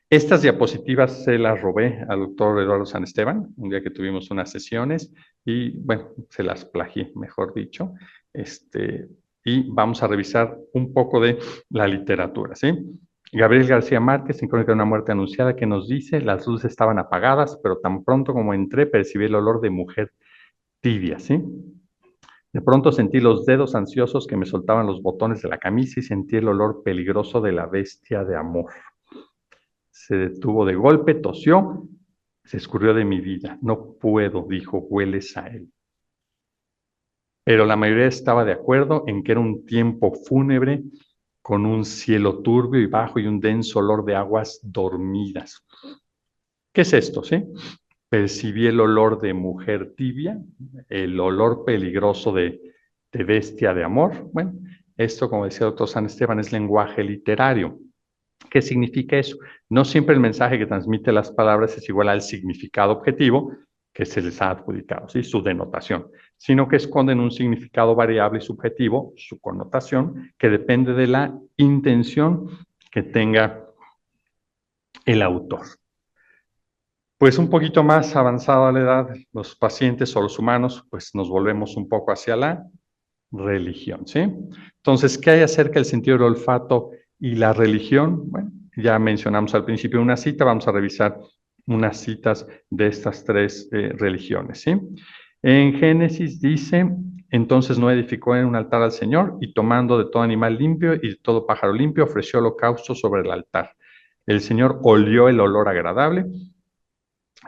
Speaker 2: Estas diapositivas se las robé al doctor Eduardo San Esteban, un día que tuvimos unas sesiones, y bueno, se las plagié, mejor dicho, y vamos a revisar un poco de la literatura, ¿sí? Gabriel García Márquez, en Crónica de una muerte anunciada, que nos dice, las luces estaban apagadas, pero tan pronto como entré percibí el olor de mujer tibia, ¿sí? De pronto sentí los dedos ansiosos que me soltaban los botones de la camisa y sentí el olor peligroso de la bestia de amor. Se detuvo de golpe, tosió, se escurrió de mi vida. No puedo, dijo, hueles a él. Pero la mayoría estaba de acuerdo en que era un tiempo fúnebre con un cielo turbio y bajo y un denso olor de aguas dormidas. ¿Qué es esto, sí? Percibí el olor de mujer tibia, el olor peligroso de bestia de amor. Bueno, esto, como decía el doctor San Esteban, es lenguaje literario. ¿Qué significa eso? No siempre el mensaje que transmite las palabras es igual al significado objetivo que se les ha adjudicado, ¿sí? Su denotación. sino que esconden un significado variable y subjetivo, su connotación, que depende de la intención que tenga el autor. Pues un poquito más avanzada la edad, los pacientes o los humanos, pues nos volvemos un poco hacia la religión, ¿sí? Entonces, ¿qué hay acerca del sentido del olfato y la religión? Bueno, ya mencionamos al principio una cita, vamos a revisar unas citas de estas tres religiones, ¿sí? En Génesis dice, entonces Noé edificó en un altar al Señor y tomando de todo animal limpio y de todo pájaro limpio, ofreció holocausto sobre el altar. El Señor olió el olor agradable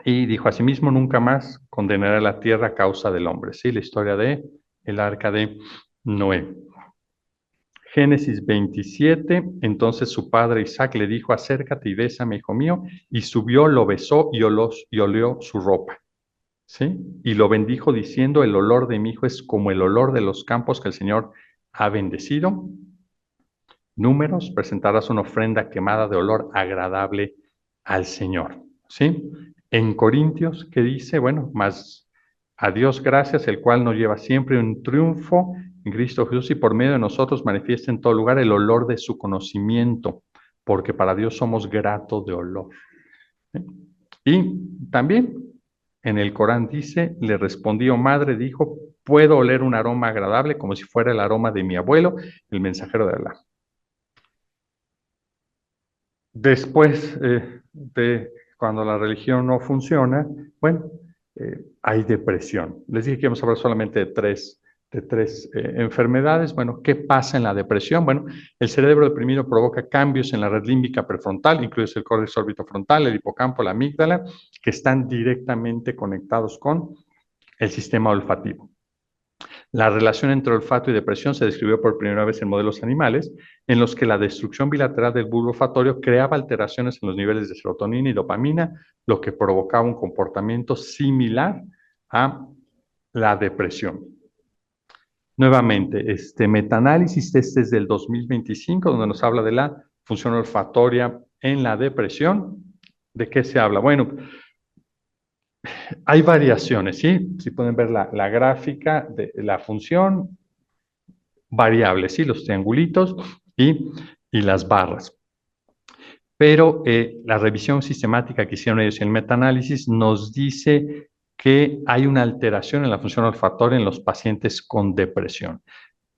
Speaker 2: y dijo asimismo, nunca más condenaré la tierra a causa del hombre. Sí, la historia de el arca de Noé. Génesis 27, entonces su padre Isaac le dijo, acércate y bésame, hijo mío, y subió, lo besó y olió su ropa. ¿Sí? Y lo bendijo diciendo, el olor de mi hijo es como el olor de los campos que el Señor ha bendecido. Números, presentarás una ofrenda quemada de olor agradable al Señor. ¿Sí? En Corintios, ¿qué dice? Bueno, más a Dios gracias, el cual nos lleva siempre un triunfo en Cristo Jesús y por medio de nosotros manifiesta en todo lugar el olor de su conocimiento, porque para Dios somos gratos de olor. ¿Sí? Y también en el Corán dice, le respondió, madre, dijo, puedo oler un aroma agradable como si fuera el aroma de mi abuelo, el mensajero de Alá. Después de cuando la religión no funciona, bueno, hay depresión. Les dije que íbamos a hablar solamente de tres enfermedades. Bueno, ¿qué pasa en la depresión? Bueno, el cerebro deprimido provoca cambios en la red límbica prefrontal, incluye el córtex orbitofrontal, el hipocampo, la amígdala, que están directamente conectados con el sistema olfativo. La relación entre olfato y depresión se describió por primera vez en modelos animales, en los que la destrucción bilateral del bulbo olfatorio creaba alteraciones en los niveles de serotonina y dopamina, lo que provocaba un comportamiento similar a la depresión. Nuevamente, este metaanálisis, este es del 2025, donde nos habla de la función olfatoria en la depresión. ¿De qué se habla? Bueno, hay variaciones, ¿sí? Si pueden ver la gráfica de la función, variables, ¿sí? Los triangulitos y las barras. Pero la revisión sistemática que hicieron ellos en el metaanálisis nos dice que hay una alteración en la función olfatoria en los pacientes con depresión.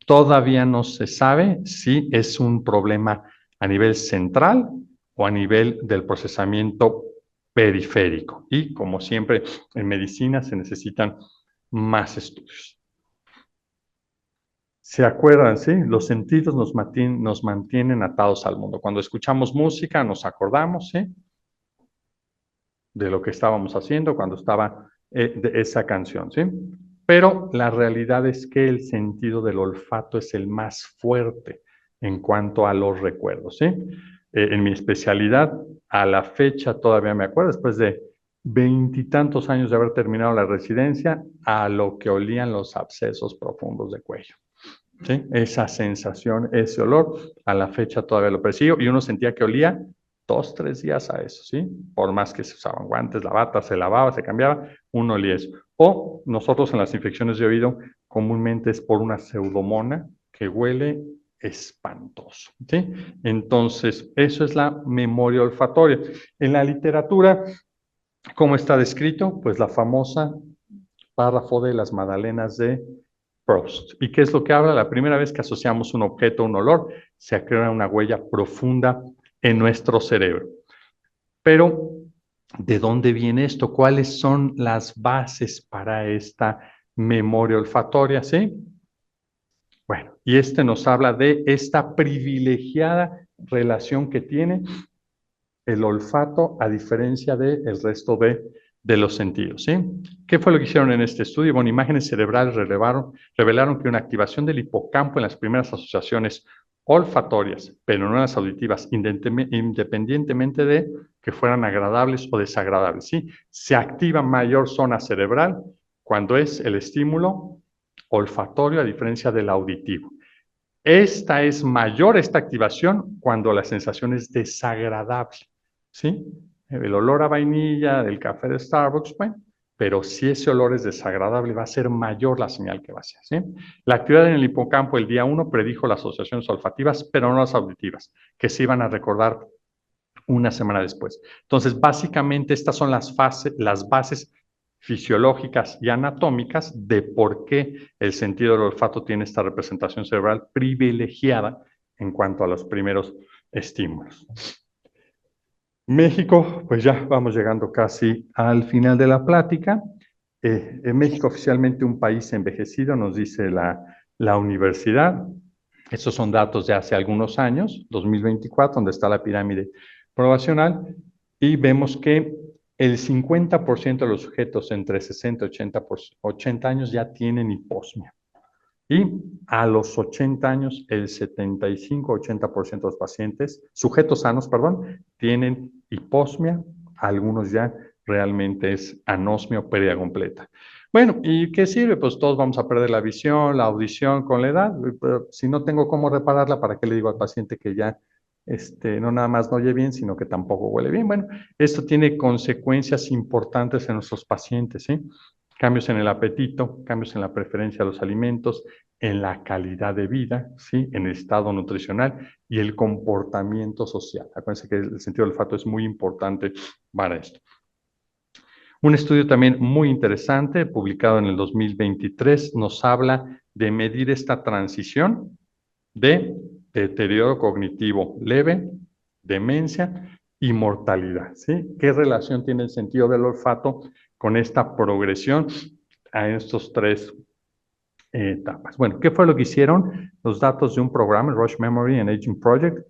Speaker 2: Todavía no se sabe si es un problema a nivel central o a nivel del procesamiento periférico. Y como siempre en medicina se necesitan más estudios. ¿Se acuerdan, sí? Los sentidos nos mantienen atados al mundo. Cuando escuchamos música nos acordamos, ¿sí? De lo que estábamos haciendo cuando estaba de esa canción, ¿sí? Pero la realidad es que el sentido del olfato es el más fuerte en cuanto a los recuerdos, ¿sí? En mi especialidad, a la fecha todavía me acuerdo, después de 20 años de haber terminado la residencia, a lo que olían los abscesos profundos de cuello. ¿Sí? Esa sensación, ese olor, a la fecha todavía lo percibo y uno sentía que olía 2, 3 días a eso, ¿sí? Por más que se usaban guantes, la bata, se lavaba, se cambiaba, uno olía eso. O nosotros en las infecciones de oído comúnmente es por una pseudomona que huele espantoso, ¿sí? Entonces, eso es la memoria olfatoria. En la literatura, ¿cómo está descrito? Pues la famosa párrafo de las Magdalenas de Proust. ¿Y qué es lo que habla? La primera vez que asociamos un objeto a un olor, se crea una huella profunda en nuestro cerebro. Pero, ¿de dónde viene esto? ¿Cuáles son las bases para esta memoria olfatoria? ¿Sí? Bueno, y este nos habla de esta privilegiada relación que tiene el olfato a diferencia del resto de los sentidos, ¿sí? ¿Qué fue lo que hicieron en este estudio? Bueno, imágenes cerebrales revelaron que una activación del hipocampo en las primeras asociaciones olfatorias, pero no en las auditivas, independientemente de que fueran agradables o desagradables, ¿sí? Se activa mayor zona cerebral cuando es el estímulo olfatorio a diferencia del auditivo. Esta es mayor, esta activación, cuando la sensación es desagradable, ¿sí? El olor a vainilla del café de Starbucks, bueno, pero si ese olor es desagradable, va a ser mayor la señal que va a ser, ¿sí? La actividad en el hipocampo el día 1 predijo las asociaciones olfativas, pero no las auditivas, que se iban a recordar una semana después. Entonces, básicamente, estas son las bases fisiológicas y anatómicas de por qué el sentido del olfato tiene esta representación cerebral privilegiada en cuanto a los primeros estímulos. México, pues ya vamos llegando casi al final de la plática. En México, oficialmente un país envejecido, nos dice la universidad. Estos son datos de hace algunos años, 2024, donde está la pirámide poblacional, y vemos que el 50% de los sujetos entre 60 y 80 años ya tienen hiposmia. Y a los 80 años, el 75-80% de los pacientes, sujetos sanos, perdón, tienen hiposmia, algunos ya realmente es anosmia o pérdida completa. Bueno, ¿y qué sirve? Pues todos vamos a perder la visión, la audición con la edad. Pero si no tengo cómo repararla, ¿para qué le digo al paciente que ya no nada más no oye bien, sino que tampoco huele bien? Bueno, esto tiene consecuencias importantes en nuestros pacientes, ¿sí? Cambios en el apetito, cambios en la preferencia de los alimentos, en la calidad de vida, ¿sí? En el estado nutricional y el comportamiento social. Acuérdense que el sentido del olfato es muy importante para esto. Un estudio también muy interesante, publicado en el 2023, nos habla de medir esta transición de deterioro cognitivo leve, demencia y mortalidad, ¿sí? ¿Qué relación tiene el sentido del olfato con esta progresión a estos tres etapas? Bueno, ¿qué fue lo que hicieron? Los datos de un programa, el Rush Memory and Aging Project,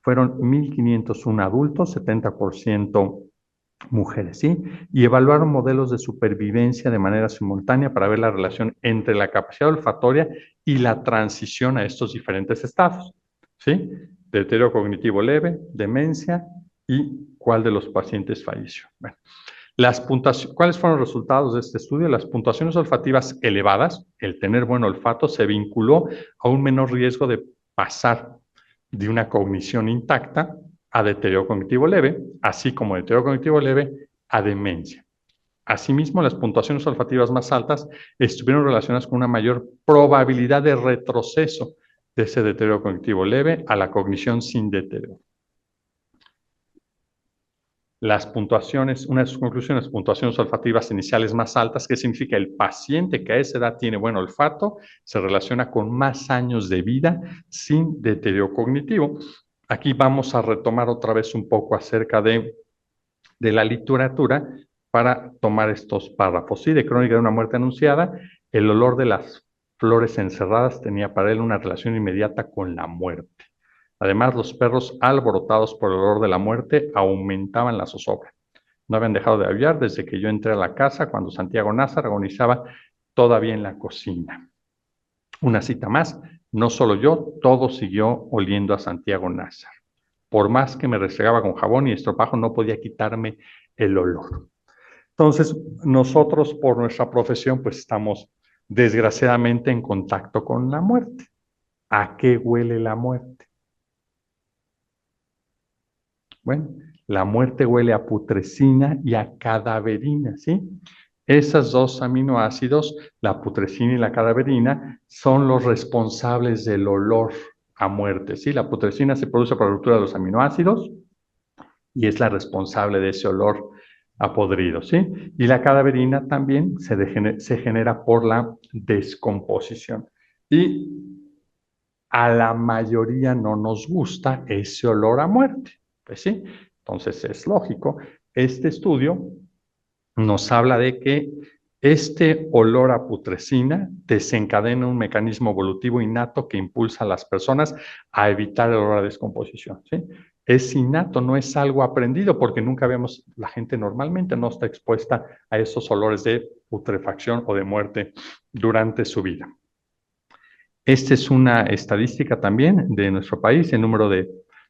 Speaker 2: fueron 1.501 adultos, 70% mujeres, ¿sí? Y evaluaron modelos de supervivencia de manera simultánea para ver la relación entre la capacidad olfatoria y la transición a estos diferentes estados, ¿sí? Deterioro cognitivo leve, demencia y cuál de los pacientes falleció. Bueno, ¿cuáles fueron los resultados de este estudio? Las puntuaciones olfativas elevadas, el tener buen olfato, se vinculó a un menor riesgo de pasar de una cognición intacta a deterioro cognitivo leve, así como deterioro cognitivo leve a demencia. Asimismo, las puntuaciones olfativas más altas estuvieron relacionadas con una mayor probabilidad de retroceso de ese deterioro cognitivo leve a la cognición sin deterioro. Las puntuaciones, una de sus conclusiones, puntuaciones olfativas iniciales más altas, que significa el paciente que a esa edad tiene buen olfato, se relaciona con más años de vida sin deterioro cognitivo. Aquí vamos a retomar otra vez un poco acerca de la literatura para tomar estos párrafos. Sí, de Crónica de una muerte anunciada, el olor de las flores encerradas tenía para él una relación inmediata con la muerte. Además, los perros alborotados por el olor de la muerte aumentaban la zozobra. No habían dejado de aullar desde que yo entré a la casa cuando Santiago Nazar agonizaba todavía en la cocina. Una cita más, no solo yo, todo siguió oliendo a Santiago Nazar. Por más que me restregaba con jabón y estropajo, no podía quitarme el olor. Entonces, nosotros por nuestra profesión, pues estamos desgraciadamente en contacto con la muerte. ¿A qué huele la muerte? Bueno, la muerte huele a putrescina y a cadaverina, ¿sí? Esas dos aminoácidos, la putrescina y la cadaverina, son los responsables del olor a muerte, ¿sí? La putrescina se produce por la ruptura de los aminoácidos y es la responsable de ese olor a podrido, ¿sí? Y la cadaverina también se genera por la descomposición. Y a la mayoría no nos gusta ese olor a muerte. Pues sí, entonces es lógico. Este estudio nos habla de que este olor a putrescina desencadena un mecanismo evolutivo innato que impulsa a las personas a evitar el olor a descomposición, ¿sí? Es innato, no es algo aprendido, porque nunca vemos, la gente normalmente no está expuesta a esos olores de putrefacción o de muerte durante su vida. Esta es una estadística también de nuestro país, el número de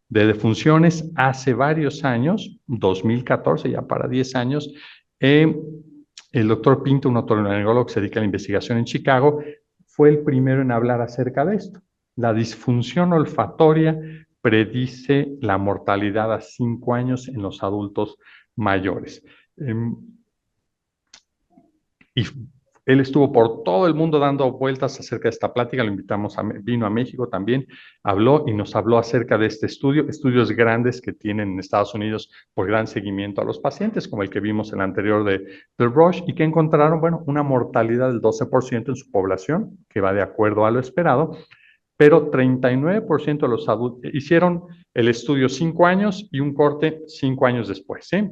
Speaker 2: defunciones. Hace varios años, 2014, ya para 10 años, el doctor Pinto, un otorrinolaringólogo que se dedica a la investigación en Chicago, fue el primero en hablar acerca de esto. La disfunción olfatoria predice la mortalidad a 5 años en los adultos mayores. y él estuvo por todo el mundo dando vueltas acerca de esta plática, lo invitamos, vino a México también, habló y nos habló acerca de este estudio, estudios grandes que tienen en Estados Unidos por gran seguimiento a los pacientes, como el que vimos en el anterior del Rush, y que encontraron, bueno, una mortalidad del 12% en su población, que va de acuerdo a lo esperado, pero 39% de los adultos hicieron el estudio 5 años y un corte 5 años después, ¿sí?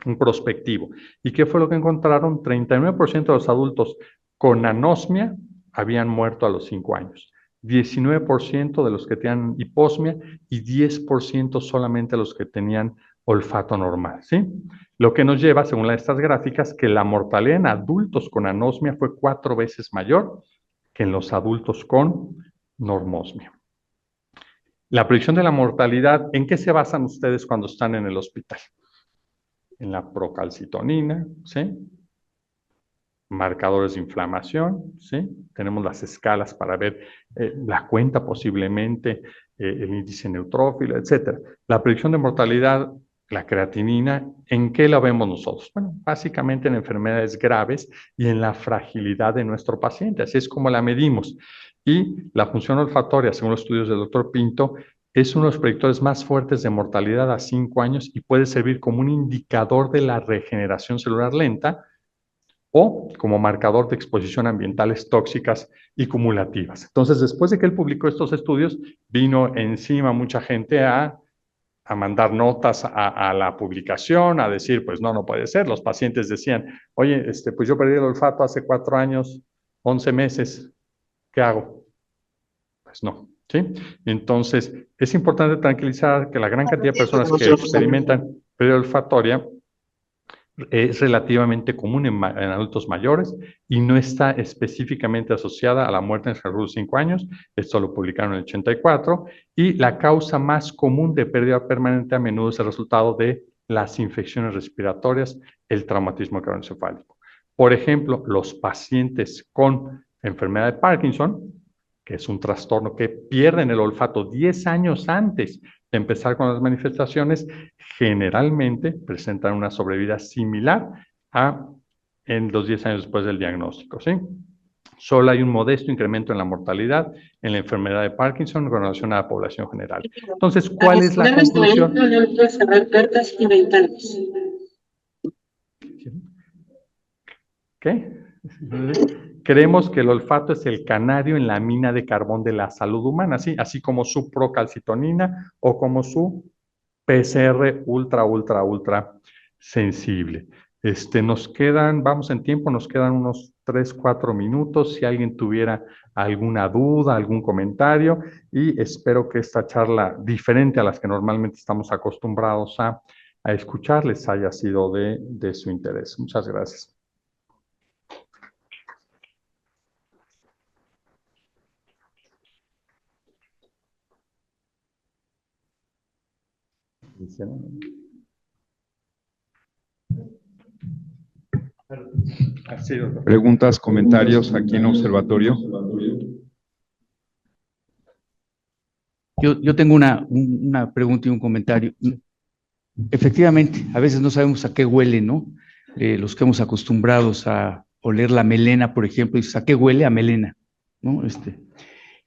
Speaker 2: Un prospectivo. ¿Y qué fue lo que encontraron? 39% de los adultos con anosmia habían muerto a los 5 años. 19% de los que tenían hiposmia y 10% solamente los que tenían olfato normal, ¿sí? Lo que nos lleva, según estas gráficas, que la mortalidad en adultos con anosmia fue 4 veces mayor que en los adultos con normosmia. La predicción de la mortalidad, ¿en qué se basan ustedes cuando están en el hospital? En la procalcitonina, ¿sí? Marcadores de inflamación, ¿sí? Tenemos las escalas para ver la cuenta posiblemente, el índice neutrófilo, etcétera. La predicción de mortalidad, la creatinina, ¿en qué la vemos nosotros? Bueno, básicamente en enfermedades graves y en la fragilidad de nuestro paciente, así es como la medimos. Y la función olfatoria, según los estudios del doctor Pinto, es uno de los predictores más fuertes de mortalidad a 5 años y puede servir como un indicador de la regeneración celular lenta o como marcador de exposición a ambientales tóxicas y cumulativas. Entonces, después de que él publicó estos estudios, vino encima mucha gente a mandar notas a la publicación, a decir, pues no puede ser. Los pacientes decían, oye, pues yo perdí el olfato hace 4 años, 11 meses, ¿qué hago? Pues no, ¿sí? Entonces, es importante tranquilizar que la gran cantidad de personas que experimentan pérdida olfatoria es relativamente común en adultos mayores y no está específicamente asociada a la muerte en el transcurso de 5 años. Esto lo publicaron en el 84. Y la causa más común de pérdida permanente a menudo es el resultado de las infecciones respiratorias, el traumatismo craneoencefálico. Por ejemplo, los pacientes con enfermedad de Parkinson, que es un trastorno que pierden el olfato 10 años antes de empezar con las manifestaciones, generalmente presentan una sobrevida similar a en los 10 años después del diagnóstico, ¿sí? Solo hay un modesto incremento en la mortalidad en la enfermedad de Parkinson con relación a la población general. Entonces, ¿cuál es la conclusión?
Speaker 3: Cerrar puertas y ventanas.
Speaker 2: ¿Qué? Creemos que el olfato es el canario en la mina de carbón de la salud humana, ¿sí? Así como su procalcitonina o como su PCR ultra sensible. Nos quedan, vamos en tiempo, nos quedan unos 3, 4 minutos. Si alguien tuviera alguna duda, algún comentario, y espero que esta charla, diferente a las que normalmente estamos acostumbrados a escuchar, les haya sido de su interés. Muchas gracias.
Speaker 4: Preguntas, comentarios aquí en Observatorio.
Speaker 5: Yo tengo una pregunta y un comentario. Efectivamente, a veces no sabemos a qué huele, ¿no? Los que hemos acostumbrados a oler la melena, por ejemplo, dices, ¿a qué huele? A melena, ¿no?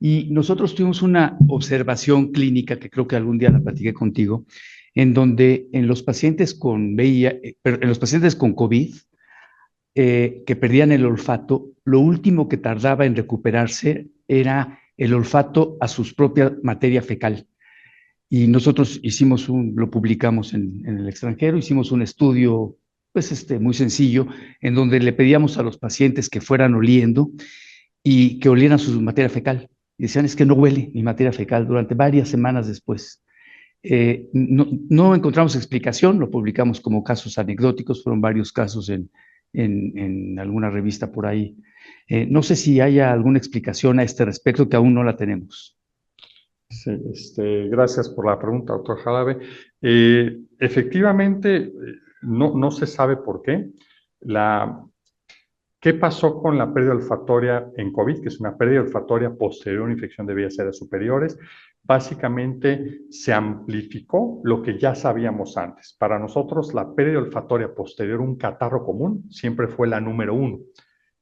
Speaker 5: Y nosotros tuvimos una observación clínica, que creo que algún día la platiqué contigo, en donde en los pacientes con VIH, en los pacientes con COVID, que perdían el olfato, lo último que tardaba en recuperarse era el olfato a su propia materia fecal. Y nosotros lo publicamos en el extranjero, hicimos un estudio, pues muy sencillo, en donde le pedíamos a los pacientes que fueran oliendo y que olieran su materia fecal. Y decían, es que no huele mi materia fecal durante varias semanas después. No encontramos explicación, lo publicamos como casos anecdóticos, fueron varios casos en alguna revista por ahí. No sé si haya alguna explicación a este respecto, que aún no la tenemos.
Speaker 2: Sí, gracias por la pregunta, doctor Jarabe. Efectivamente, no se sabe por qué. ¿Qué pasó con la pérdida olfatoria en COVID? Que es una pérdida olfatoria posterior a una infección de vías aéreas superiores. Básicamente se amplificó lo que ya sabíamos antes. Para nosotros, la pérdida olfatoria posterior a un catarro común siempre fue la número 1.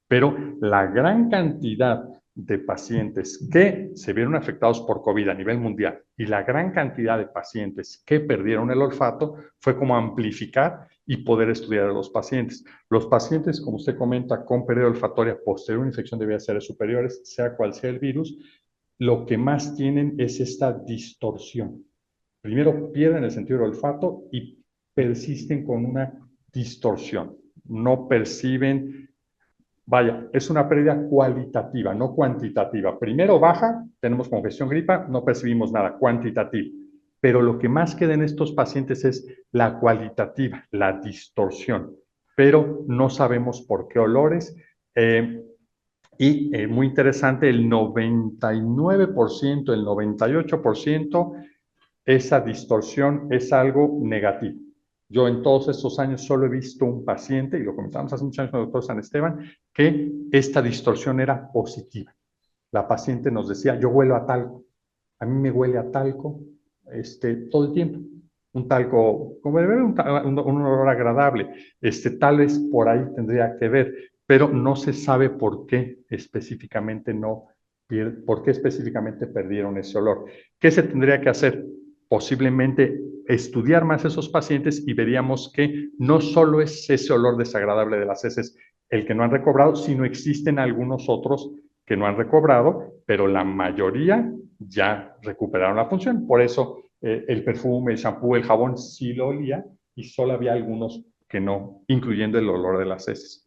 Speaker 2: Pero la gran cantidad de pacientes que se vieron afectados por COVID a nivel mundial y la gran cantidad de pacientes que perdieron el olfato fue como amplificar y poder estudiar a los pacientes. Los pacientes, como usted comenta, con pérdida olfatoria posterior a una infección de vías aéreas superiores, sea cual sea el virus, lo que más tienen es esta distorsión. Primero pierden el sentido del olfato y persisten con una distorsión. No perciben. Vaya, es una pérdida cualitativa, no cuantitativa. Primero baja, tenemos congestión gripa, no percibimos nada, cuantitativo. Pero lo que más queda en estos pacientes es la cualitativa, la distorsión. Pero no sabemos por qué olores. Muy interesante, el 99%, el 98%, esa distorsión es algo negativo. Yo en todos estos años solo he visto un paciente, y lo comentamos hace muchos años con el doctor San Esteban, que esta distorsión era positiva. La paciente nos decía, yo huelo a talco, a mí me huele a talco todo el tiempo. Un talco, como debe haber un olor agradable, tal vez por ahí tendría que ver, pero no se sabe por qué específicamente perdieron ese olor. ¿Qué se tendría que hacer? Posiblemente estudiar más a esos pacientes y veríamos que no solo es ese olor desagradable de las heces el que no han recobrado, sino existen algunos otros que no han recobrado, pero la mayoría ya recuperaron la función. Por eso el perfume, el shampoo, el jabón sí lo olía y solo había algunos que no, incluyendo el olor de las heces.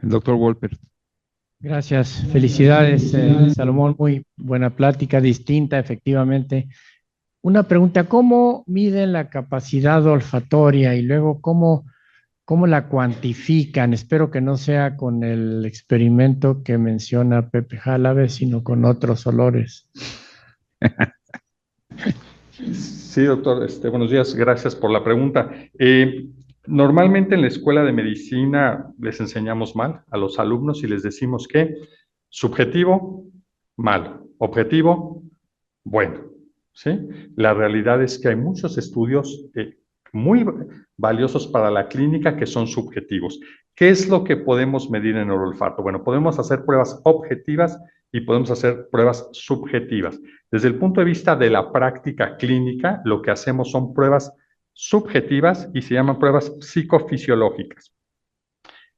Speaker 4: El doctor Wolpert.
Speaker 6: Gracias, felicidades, Salomón, muy buena plática, distinta, efectivamente. Una pregunta, ¿cómo miden la capacidad olfatoria y luego cómo la cuantifican? Espero que no sea con el experimento que menciona Pepe Jalabe, sino con otros olores.
Speaker 2: Sí, doctor, buenos días, gracias por la pregunta. Normalmente en la escuela de medicina les enseñamos mal a los alumnos y les decimos que subjetivo, malo, objetivo, bueno, ¿sí? La realidad es que hay muchos estudios muy valiosos para la clínica que son subjetivos. ¿Qué es lo que podemos medir en el olfato? Bueno, podemos hacer pruebas objetivas y podemos hacer pruebas subjetivas. Desde el punto de vista de la práctica clínica, lo que hacemos son pruebas subjetivas y se llaman pruebas psicofisiológicas.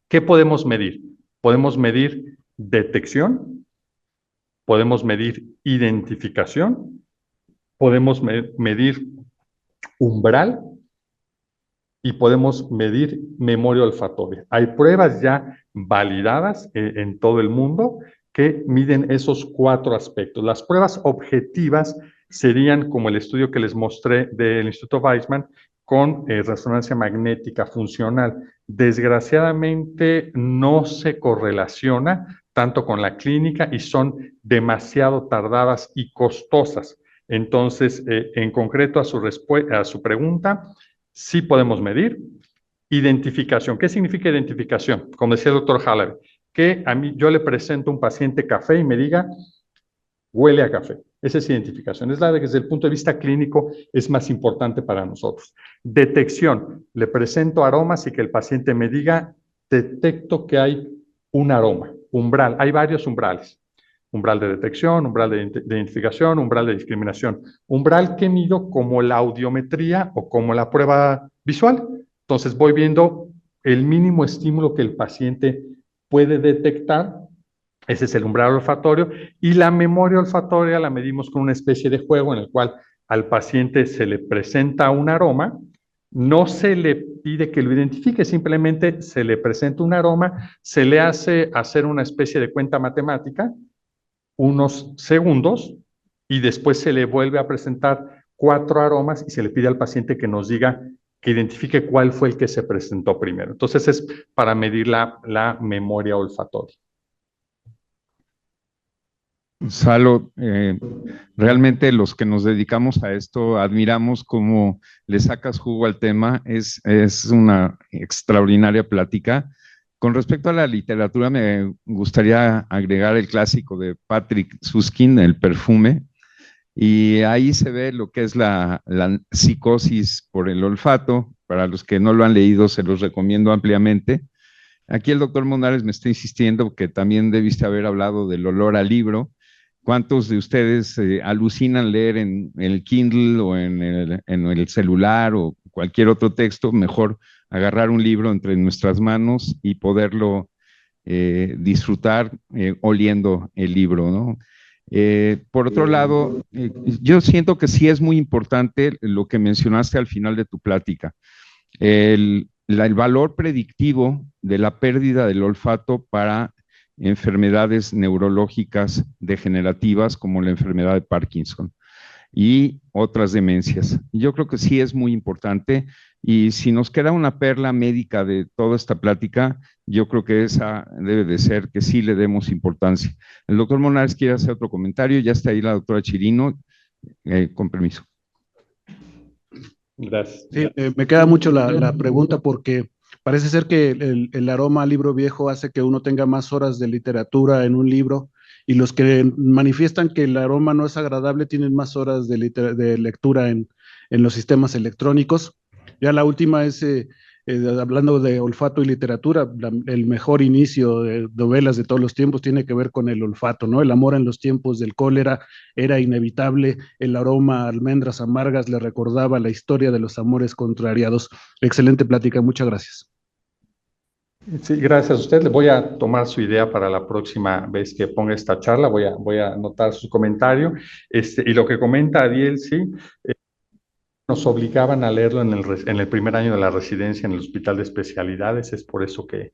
Speaker 2: ¿Qué podemos medir? Podemos medir detección, podemos medir identificación, podemos medir umbral y podemos medir memoria olfatoria. Hay pruebas ya validadas en todo el mundo que miden esos 4 aspectos. Las pruebas objetivas serían como el estudio que les mostré del Instituto Weizmann con resonancia magnética funcional. Desgraciadamente no se correlaciona tanto con la clínica y son demasiado tardadas y costosas. Entonces, en concreto a su pregunta, sí podemos medir. Identificación. ¿Qué significa identificación? Como decía el doctor Haller, que a mí yo le presento a un paciente café y me diga, huele a café. Esa es identificación. Es la que desde el punto de vista clínico es más importante para nosotros. Detección. Le presento aromas y que el paciente me diga, detecto que hay un aroma. Umbral. Hay varios umbrales. Umbral de detección, umbral de identificación, umbral de discriminación. Umbral que mido como la audiometría o como la prueba visual. Entonces voy viendo el mínimo estímulo que el paciente puede detectar. Ese es el umbral olfatorio. Y la memoria olfatoria la medimos con una especie de juego en el cual al paciente se le presenta un aroma, no se le pide que lo identifique, simplemente se le presenta un aroma, se le hace hacer una especie de cuenta matemática, unos segundos, y después se le vuelve a presentar 4 aromas y se le pide al paciente que nos diga, que identifique cuál fue el que se presentó primero. Entonces es para medir la memoria olfatoria.
Speaker 4: Salo, realmente los que nos dedicamos a esto admiramos cómo le sacas jugo al tema, es una extraordinaria plática. Con respecto a la literatura, me gustaría agregar el clásico de Patrick Süskind, El perfume, y ahí se ve lo que es la psicosis por el olfato. Para los que no lo han leído, se los recomiendo ampliamente. Aquí el doctor Monares me está insistiendo que también debiste haber hablado del olor al libro. ¿Cuántos de ustedes alucinan leer en el Kindle o en el celular o cualquier otro texto? Mejor agarrar un libro entre nuestras manos y poderlo disfrutar oliendo el libro, ¿no? Por otro lado, yo siento que sí es muy importante lo que mencionaste al final de tu plática, el valor predictivo de la pérdida del olfato para enfermedades neurológicas degenerativas como la enfermedad de Parkinson y otras demencias. Yo creo que sí es muy importante, y si nos queda una perla médica de toda esta plática, yo creo que esa debe de ser que sí le demos importancia. El doctor Monares quiere hacer otro comentario, ya está ahí la doctora Chirino, con permiso.
Speaker 2: Gracias.
Speaker 7: Sí, me queda mucho la pregunta porque parece ser que el aroma al libro viejo hace que uno tenga más horas de literatura en un libro, y los que manifiestan que el aroma no es agradable tienen más horas de lectura en los sistemas electrónicos. Ya la última es, hablando de olfato y literatura, el mejor inicio de novelas de todos los tiempos tiene que ver con el olfato, ¿no? El amor en los tiempos del cólera era inevitable, el aroma a almendras amargas le recordaba la historia de los amores contrariados. Excelente plática, muchas gracias.
Speaker 2: Sí, gracias a usted. Le voy a tomar su idea para la próxima vez que ponga esta charla. Voy a anotar su comentario. Y lo que comenta Adiel, sí, nos obligaban a leerlo en el primer año de la residencia en el Hospital de Especialidades. Es por eso que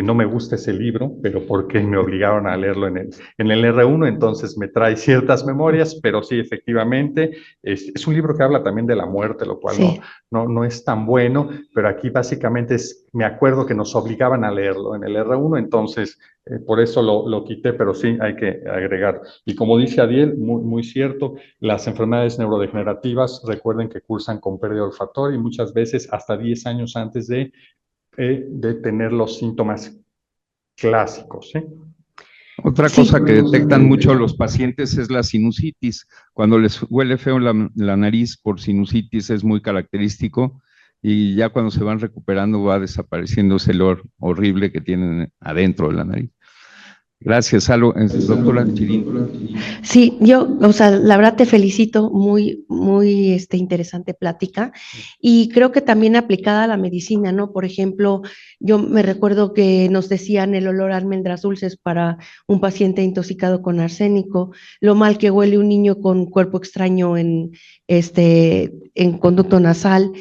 Speaker 2: no me gusta ese libro, pero porque me obligaron a leerlo en el R1, entonces me trae ciertas memorias, pero sí, efectivamente, es un libro que habla también de la muerte, lo cual
Speaker 1: Sí.
Speaker 2: no es tan bueno, pero aquí básicamente me acuerdo que nos obligaban a leerlo en el R1, entonces por eso lo quité, pero sí hay que agregar. Y como dice Adiel, muy cierto, las enfermedades neurodegenerativas, recuerden que cursan con pérdida olfatoria y muchas veces hasta 10 años antes de tener los síntomas clásicos, ¿sí?
Speaker 4: Otra cosa que detectan mucho los pacientes es la sinusitis. Cuando les huele feo la nariz por sinusitis es muy característico, y ya cuando se van recuperando va desapareciendo ese olor horrible que tienen adentro de la nariz. Gracias, doctora Chirino.
Speaker 1: Sí, yo, o sea, la verdad te felicito, muy interesante plática, y creo que también aplicada a la medicina, ¿no? Por ejemplo, yo me recuerdo que nos decían el olor a almendras dulces para un paciente intoxicado con arsénico, lo mal que huele un niño con cuerpo extraño en conducto nasal.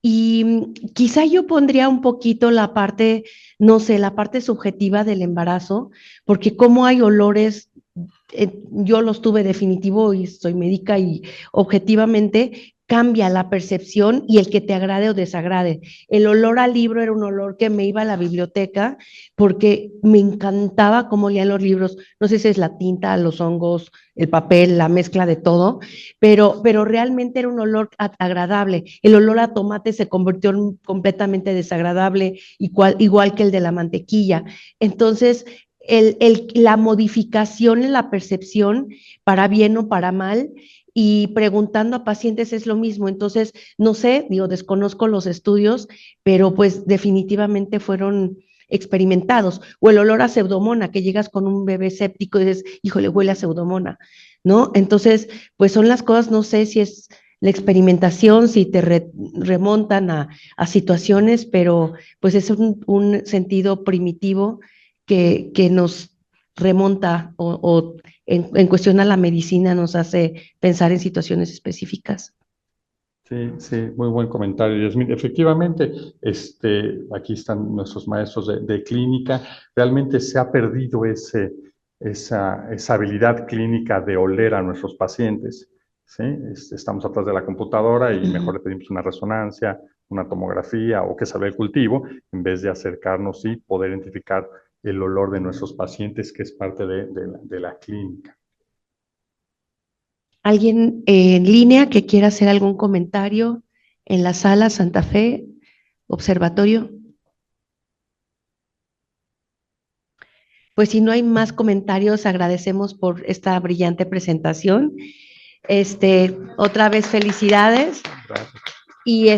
Speaker 1: Y quizá yo pondría un poquito la parte, no sé, la parte subjetiva del embarazo, porque como hay olores, yo los tuve definitivo y soy médica, y objetivamente cambia la percepción y el que te agrade o desagrade. El olor al libro era un olor que me iba a la biblioteca porque me encantaba cómo olían los libros. No sé si es la tinta, los hongos, el papel, la mezcla de todo, pero realmente era un olor agradable. El olor a tomate se convirtió en completamente desagradable, igual que el de la mantequilla. Entonces, la modificación en la percepción, para bien o para mal, y preguntando a pacientes es lo mismo. Entonces, no sé, desconozco los estudios, pero pues definitivamente fueron experimentados. O el olor a Pseudomonas, que llegas con un bebé séptico y dices, híjole, huele a Pseudomonas, ¿no? Entonces, pues son las cosas, no sé si es la experimentación, si te remontan a situaciones, pero pues es un sentido primitivo que nos remonta o en cuestión a la medicina nos hace pensar en situaciones específicas.
Speaker 2: Sí, muy buen comentario, Yasmín. Efectivamente, aquí están nuestros maestros de clínica. Realmente se ha perdido esa habilidad clínica de oler a nuestros pacientes, ¿sí? Estamos atrás de la computadora y mejor le pedimos una resonancia, una tomografía o que salga el cultivo, en vez de acercarnos y poder identificar el olor de nuestros pacientes, que es parte de la clínica.
Speaker 1: ¿Alguien en línea que quiera hacer algún comentario en la sala Santa Fe, observatorio? Pues si no hay más comentarios, agradecemos por esta brillante presentación. Otra vez felicidades.
Speaker 2: Gracias.
Speaker 1: Y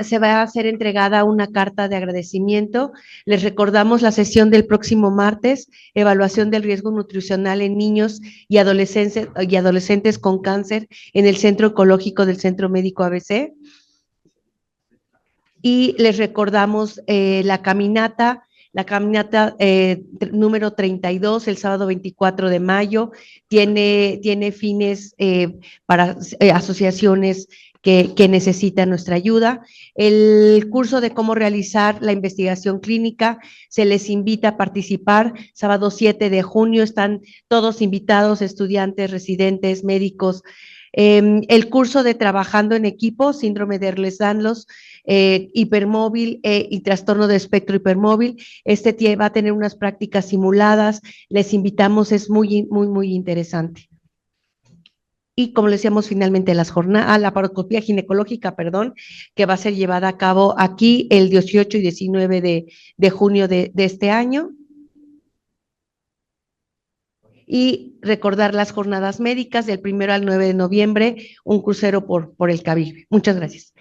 Speaker 1: se va a ser entregada una carta de agradecimiento. Les recordamos la sesión del próximo martes, evaluación del riesgo nutricional en niños y adolescentes con cáncer en el Centro Oncológico del Centro Médico ABC. Y les recordamos la caminata número 32, el sábado 24 de mayo, tiene fines para asociaciones que necesitan nuestra ayuda. El curso de cómo realizar la investigación clínica, se les invita a participar, sábado 7 de junio, están todos invitados, estudiantes, residentes, médicos. El curso de trabajando en equipo, síndrome de Ehlers-Danlos, hipermóvil y trastorno de espectro hipermóvil, va a tener unas prácticas simuladas, les invitamos, es muy interesante. Y como le decíamos, finalmente la laparoscopía ginecológica, que va a ser llevada a cabo aquí el 18 y 19 de junio de este año. Y recordar las jornadas médicas del 1 al 9 de noviembre, un crucero por el Caribe. Muchas gracias.